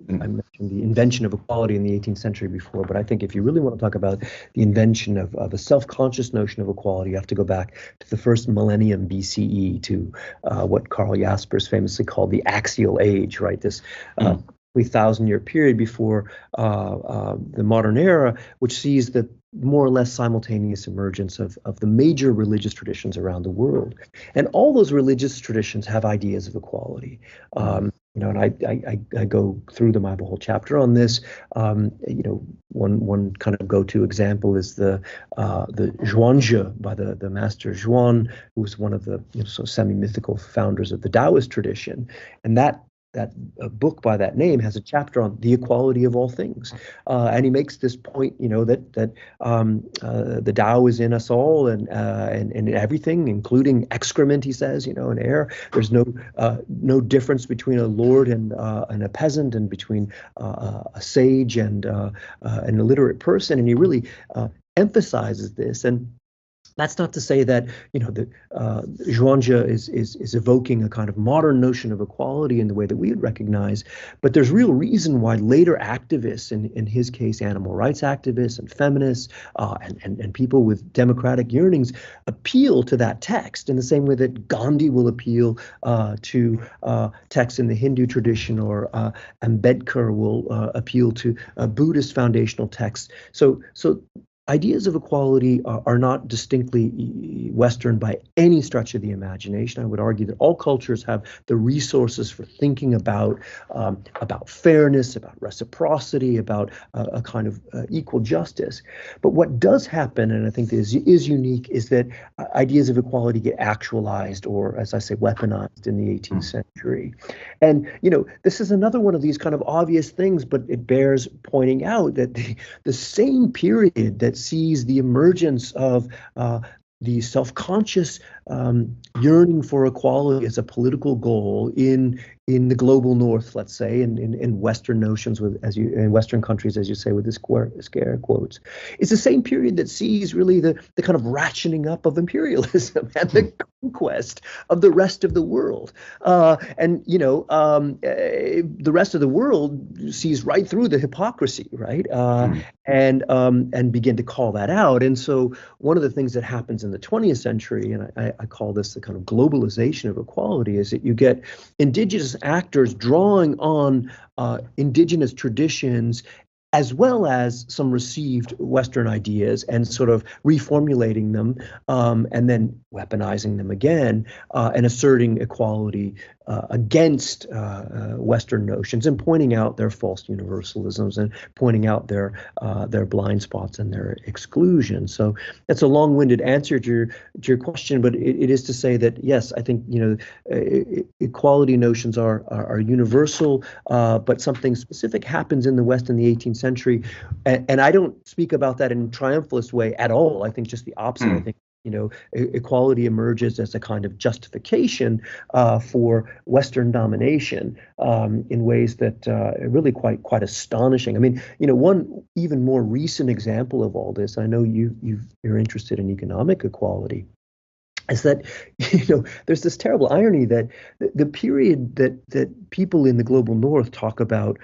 mentioned the invention of equality in the 18th century before, but I think if you really want to talk about the invention of a self-conscious notion of equality, you have to go back to the first millennium BCE, to what Karl Jaspers famously called the axial age, right? This 3,000-year period before the modern era, which sees the more or less simultaneous emergence of the major religious traditions around the world. And all those religious traditions have ideas of equality. And I go through them. I have a whole chapter on this. One kind of go-to example is the Zhuangzi by the master Zhuan, who was one of the semi-mythical founders of the Taoist tradition. And that book by that name has a chapter on the equality of all things, and he makes this point, that the Tao is in us all, and everything, including excrement. He says, and air. There's no difference between a lord and a peasant, and between a sage and an illiterate person. And he really emphasizes this. And that's not to say that Zhuangzi is evoking a kind of modern notion of equality in the way that we would recognize, but there's real reason why later activists, in his case animal rights activists and feminists and people with democratic yearnings, appeal to that text in the same way that Gandhi will appeal to texts in the Hindu tradition, or Ambedkar will appeal to Buddhist foundational texts. So ideas of equality are not distinctly Western by any stretch of the imagination. I would argue that all cultures have the resources for thinking about fairness, about reciprocity, about a kind of equal justice. But what does happen, and I think is unique, is that ideas of equality get actualized, or, as I say, weaponized in the 18th century. And this is another one of these kind of obvious things, but it bears pointing out that the same period that sees the emergence of the self-conscious yearning for equality as a political goal in the global North, let's say, in Western notions, in Western countries, as you say, with the scare quotes, it's the same period that sees really the kind of ratcheting up of imperialism and the conquest of the rest of the world. The rest of the world sees right through the hypocrisy, right? And begin to call that out. And so one of the things that happens in the 20th century, and I call this the kind of globalization of equality, is that you get indigenous actors drawing on indigenous traditions as well as some received Western ideas, and sort of reformulating them, and then weaponizing them again, and asserting equality against Western notions, and pointing out their false universalisms, and pointing out their blind spots and their exclusion. So that's a long-winded answer to your question, but it is to say that, yes, I think equality notions are universal, but something specific happens in the West in the 18th century, and I don't speak about that in a triumphalist way at all. I think just the opposite. I think equality emerges as a kind of justification for Western domination in ways that are really quite astonishing. I mean, one even more recent example of all this, I know you're interested in economic equality, is that there's this terrible irony that the period that people in the global North talk about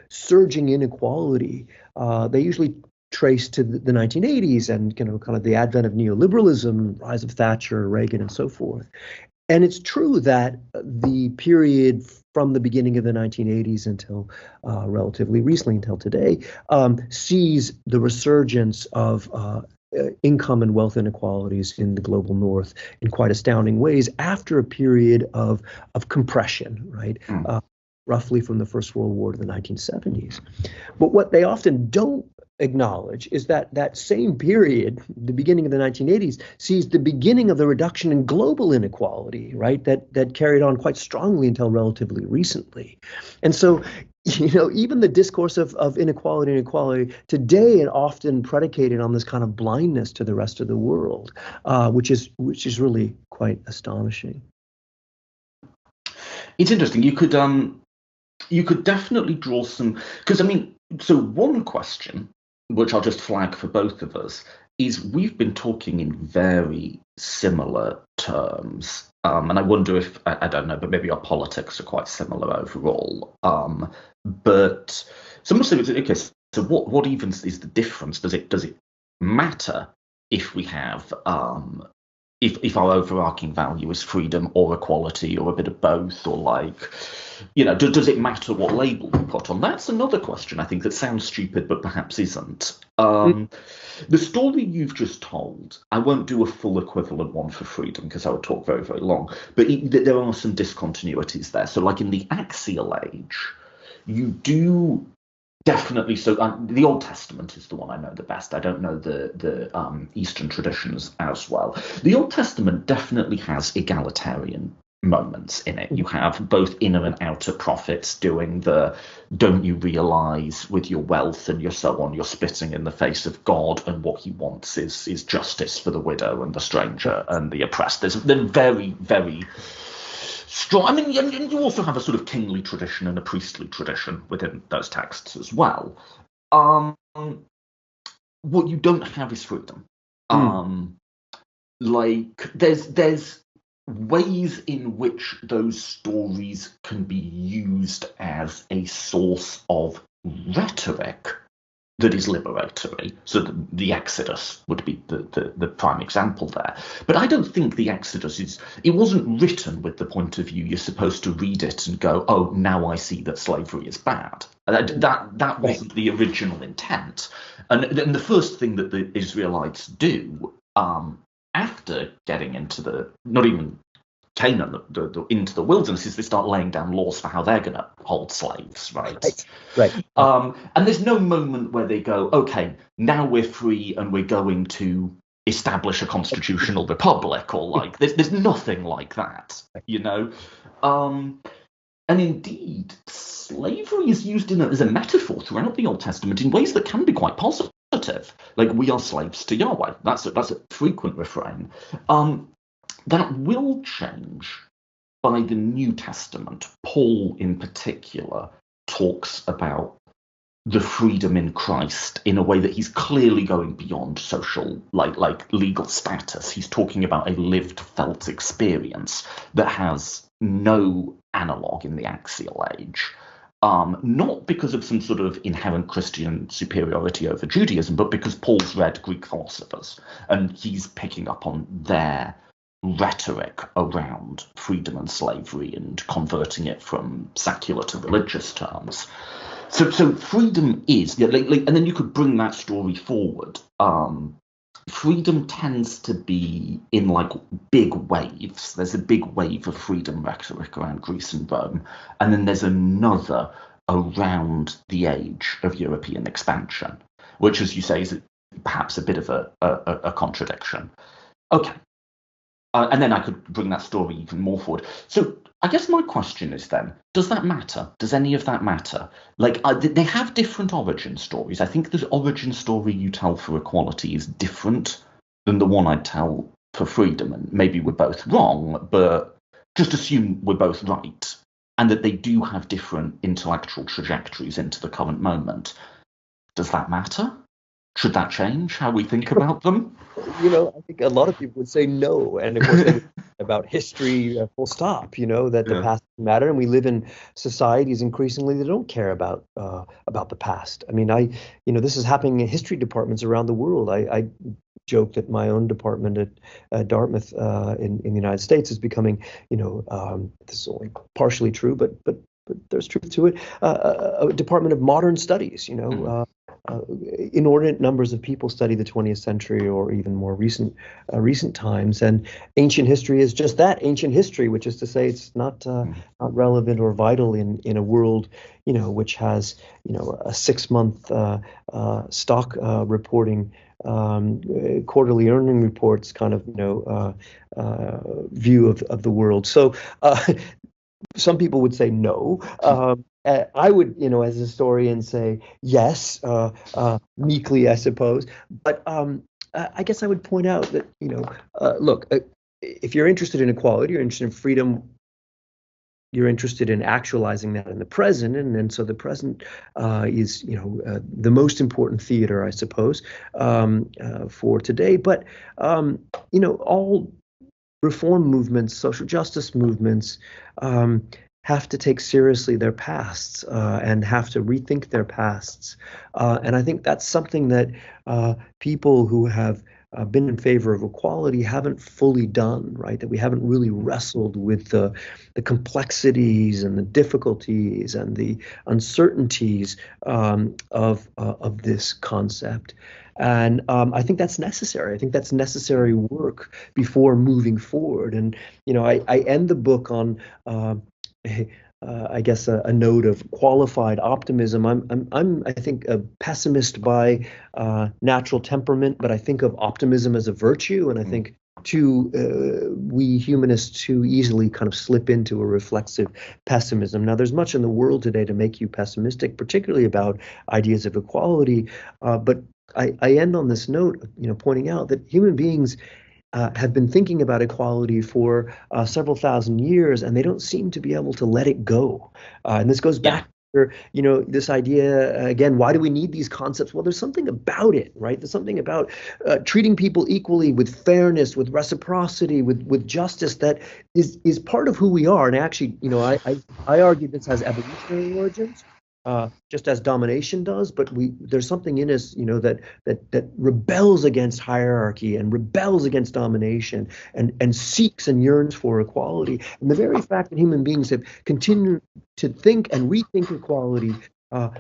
surging inequality, they usually traced to the 1980s and kind of the advent of neoliberalism, rise of Thatcher, Reagan, and so forth. And it's true that the period from the beginning of the 1980s until relatively recently, until today, sees the resurgence of income and wealth inequalities in the global north in quite astounding ways after a period of compression, right? Roughly from the First World War to the 1970s. But what they often don't acknowledge is that that same period, the beginning of the 1980s, sees the beginning of the reduction in global inequality, right? That carried on quite strongly until relatively recently. And so, even the discourse of inequality and equality today and often predicated on this kind of blindness to the rest of the world, which is really quite astonishing. It's interesting. You could definitely draw some, because so one question, which I'll just flag for both of us, is we've been talking in very similar terms. And I wonder if, I don't know, but maybe our politics are quite similar overall. But someone said, okay, so what even is the difference? Does it matter if we have if our overarching value is freedom or equality or a bit of both, or does it matter what label we put on? That's another question, I think, that sounds stupid but perhaps isn't. The story you've just told, I won't do a full equivalent one for freedom because I would talk very, very long, but there are some discontinuities there. So like in the axial age, you do definitely. So the Old Testament is the one I know the best. I don't know the Eastern traditions as well. The Old Testament definitely has egalitarian moments in it. You have both inner and outer prophets doing the "don't you realize with your wealth and your so on, you're spitting in the face of God, and what he wants is justice for the widow and the stranger and the oppressed." They're very, very strong. And you also have a sort of kingly tradition and a priestly tradition within those texts as well. What you don't have is freedom. There's ways in which those stories can be used as a source of rhetoric that is liberatory. So the Exodus would be the prime example there. But I don't think the Exodus it wasn't written with the point of view you're supposed to read it and go, oh, now I see that slavery is bad. That wasn't the original intent. And the first thing that the Israelites do after getting into not even Canaan, into the wilderness, is they start laying down laws for how they're going to hold slaves, right? And there's no moment where they go, okay, now we're free and we're going to establish a constitutional republic, or there's nothing like that, And indeed, slavery is used as a metaphor throughout the Old Testament in ways that can be quite positive. Like, we are slaves to Yahweh. That's a frequent refrain. That will change by the New Testament. Paul, in particular, talks about the freedom in Christ in a way that he's clearly going beyond social, like legal status. He's talking about a lived, felt experience that has no analogue in the axial age. Not because of some sort of inherent Christian superiority over Judaism, but because Paul's read Greek philosophers and he's picking up on their rhetoric around freedom and slavery and converting it from secular to religious terms. So freedom is, and then you could bring that story forward. Freedom tends to be in big waves. There's a big wave of freedom rhetoric around Greece and Rome, and then there's another around the age of European expansion, which, as you say, is perhaps a bit of a contradiction. Okay. And then I could bring that story even more forward. So I guess my question is then, does that matter? Does any of that matter? They have different origin stories. I think the origin story you tell for equality is different than the one I'd tell for freedom. And maybe we're both wrong, but just assume we're both right. And that they do have different intellectual trajectories into the current moment. Does that matter? Should that change how we think about them? I think a lot of people would say no, and of course they would about history, full stop. That the Yeah. past doesn't matter, and we live in societies increasingly that don't care about the past. I mean, this is happening in history departments around the world. I joke that my own department at Dartmouth in the United States is becoming, this is only partially true, but there's truth to it. A department of modern studies. Inordinate numbers of people study the 20th century or even more recent times, and ancient history is just that, ancient history, which is to say it's not relevant or vital in a world which has a 6-month stock reporting, quarterly earning reports kind of view of the world. So some people would say no. I would, as a historian, say yes, meekly, I suppose. But I guess I would point out that, look, if you're interested in equality, you're interested in freedom, you're interested in actualizing that in the present, and so the present is, the most important theater, I suppose, for today. But all reform movements, social justice movements, have to take seriously their pasts and have to rethink their pasts. And I think that's something that people who have been in favor of equality haven't fully done, right? That we haven't really wrestled with the complexities and the difficulties and the uncertainties of this concept. And I think that's necessary. I think that's necessary work before moving forward. And I end the book on I guess a note of qualified optimism. I'm I think a pessimist by natural temperament, but I think of optimism as a virtue, and I think we humanists too easily kind of slip into a reflexive pessimism. Now, there's much in the world today to make you pessimistic, particularly about ideas of equality. But I end on this note, pointing out that human beings have been thinking about equality for several thousand years, and they don't seem to be able to let it go. And this goes back to, this idea, again, why do we need these concepts? Well, there's something about it, right? There's something about treating people equally, with fairness, with reciprocity, with justice, that is part of who we are. And actually, I argue this has evolutionary origins. Just as domination does, but there's something in us, that rebels against hierarchy and rebels against domination and seeks and yearns for equality. And the very fact that human beings have continued to think and rethink equality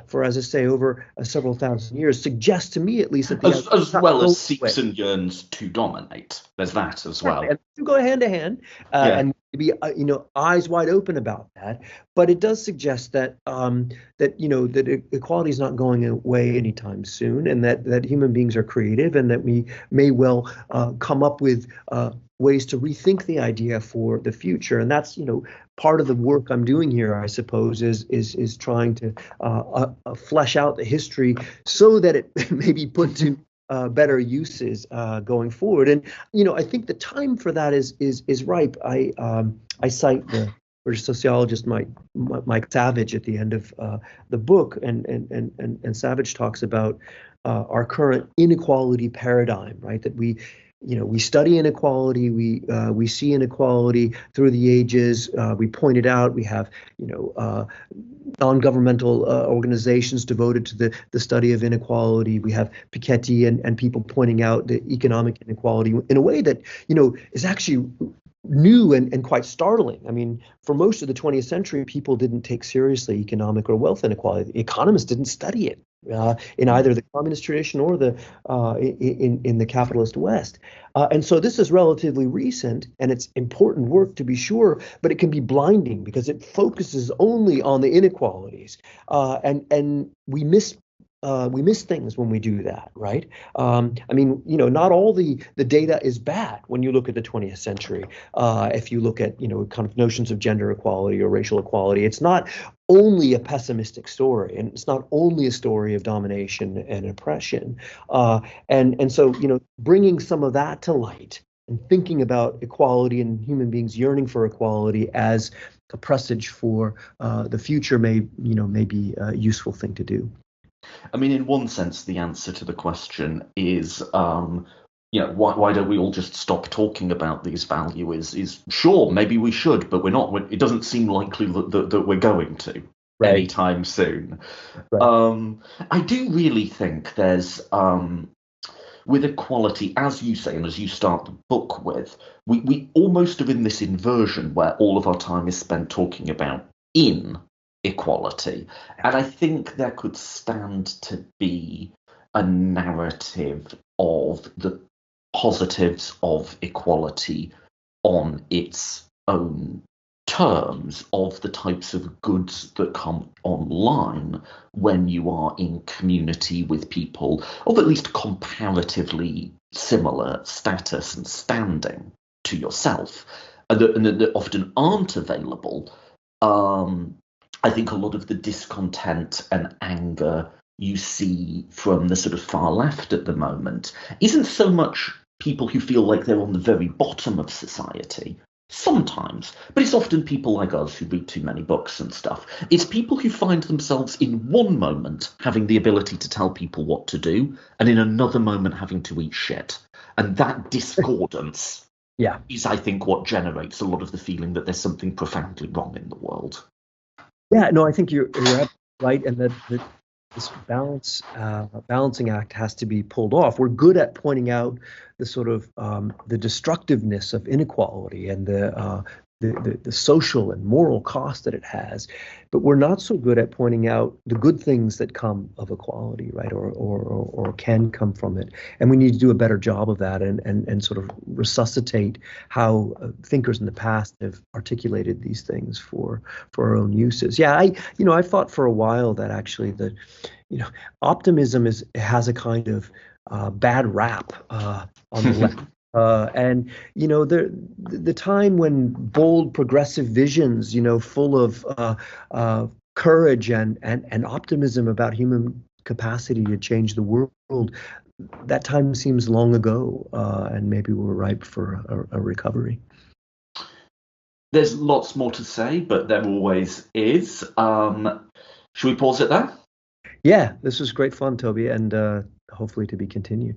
for, as I say, over several thousand years, suggests to me, at least, that as well as seeks and yearns to dominate. There's that as well. And to go hand to hand, and be eyes wide open about that. But it does suggest that that equality is not going away anytime soon, and that human beings are creative, and that we may well come up with ways to rethink the idea for the future. And that's part of the work I'm doing here, I suppose, is trying to flesh out the history so that it may be put to better uses going forward. And I think the time for that is ripe. I cite the British sociologist Mike Savage at the end of the book, and Savage talks about our current inequality paradigm, right? That we study inequality, we see inequality through the ages. We point it out. We have non-governmental organizations devoted to the study of inequality. We have Piketty and people pointing out the economic inequality in a way that is actually new and quite startling. I mean, for most of the 20th century, people didn't take seriously economic or wealth inequality. Economists didn't study it in either the communist tradition or the in the capitalist West. And so this is relatively recent, and it's important work to be sure, but it can be blinding because it focuses only on the inequalities, and we miss things when we do that, right? I mean, not all the data is bad when you look at the 20th century. If you look at, kind of notions of gender equality or racial equality, it's not only a pessimistic story, and it's not only a story of domination and oppression. And so, bringing some of that to light and thinking about equality and human beings yearning for equality as a presage for the future may be a useful thing to do. I mean, in one sense, the answer to the question is, why don't we all just stop talking about these values? Is sure, maybe we should, but we're not. It doesn't seem likely that we're going to Right. anytime soon. Right. I do really think there's with equality, as you say, and as you start the book with, we almost are in this inversion where all of our time is spent talking about inequality. And I think there could stand to be a narrative of the positives of equality on its own terms, of the types of goods that come online when you are in community with people of at least comparatively similar status and standing to yourself, and that often aren't available. I think a lot of the discontent and anger you see from the sort of far left at the moment isn't so much people who feel like they're on the very bottom of society. Sometimes, but it's often people like us who read too many books and stuff. It's people who find themselves in one moment having the ability to tell people what to do, and in another moment having to eat shit. And that discordance Yeah. is, I think, what generates a lot of the feeling that there's something profoundly wrong in the world. Yeah. No, I think you're absolutely right, and that this balancing act has to be pulled off. We're good at pointing out the sort of the destructiveness of inequality and the social and moral cost that it has, but we're not so good at pointing out the good things that come of equality, right? Or can come from it. And we need to do a better job of that, and sort of resuscitate how thinkers in the past have articulated these things for our own uses. Yeah, I thought for a while that actually optimism has a kind of bad rap on the left. And the time when bold progressive visions, full of courage and optimism about human capacity to change the world, that time seems long ago, and maybe we're ripe for a recovery. There's lots more to say, but there always is. Should we pause it there? Yeah, this was great fun, Toby, and hopefully to be continued.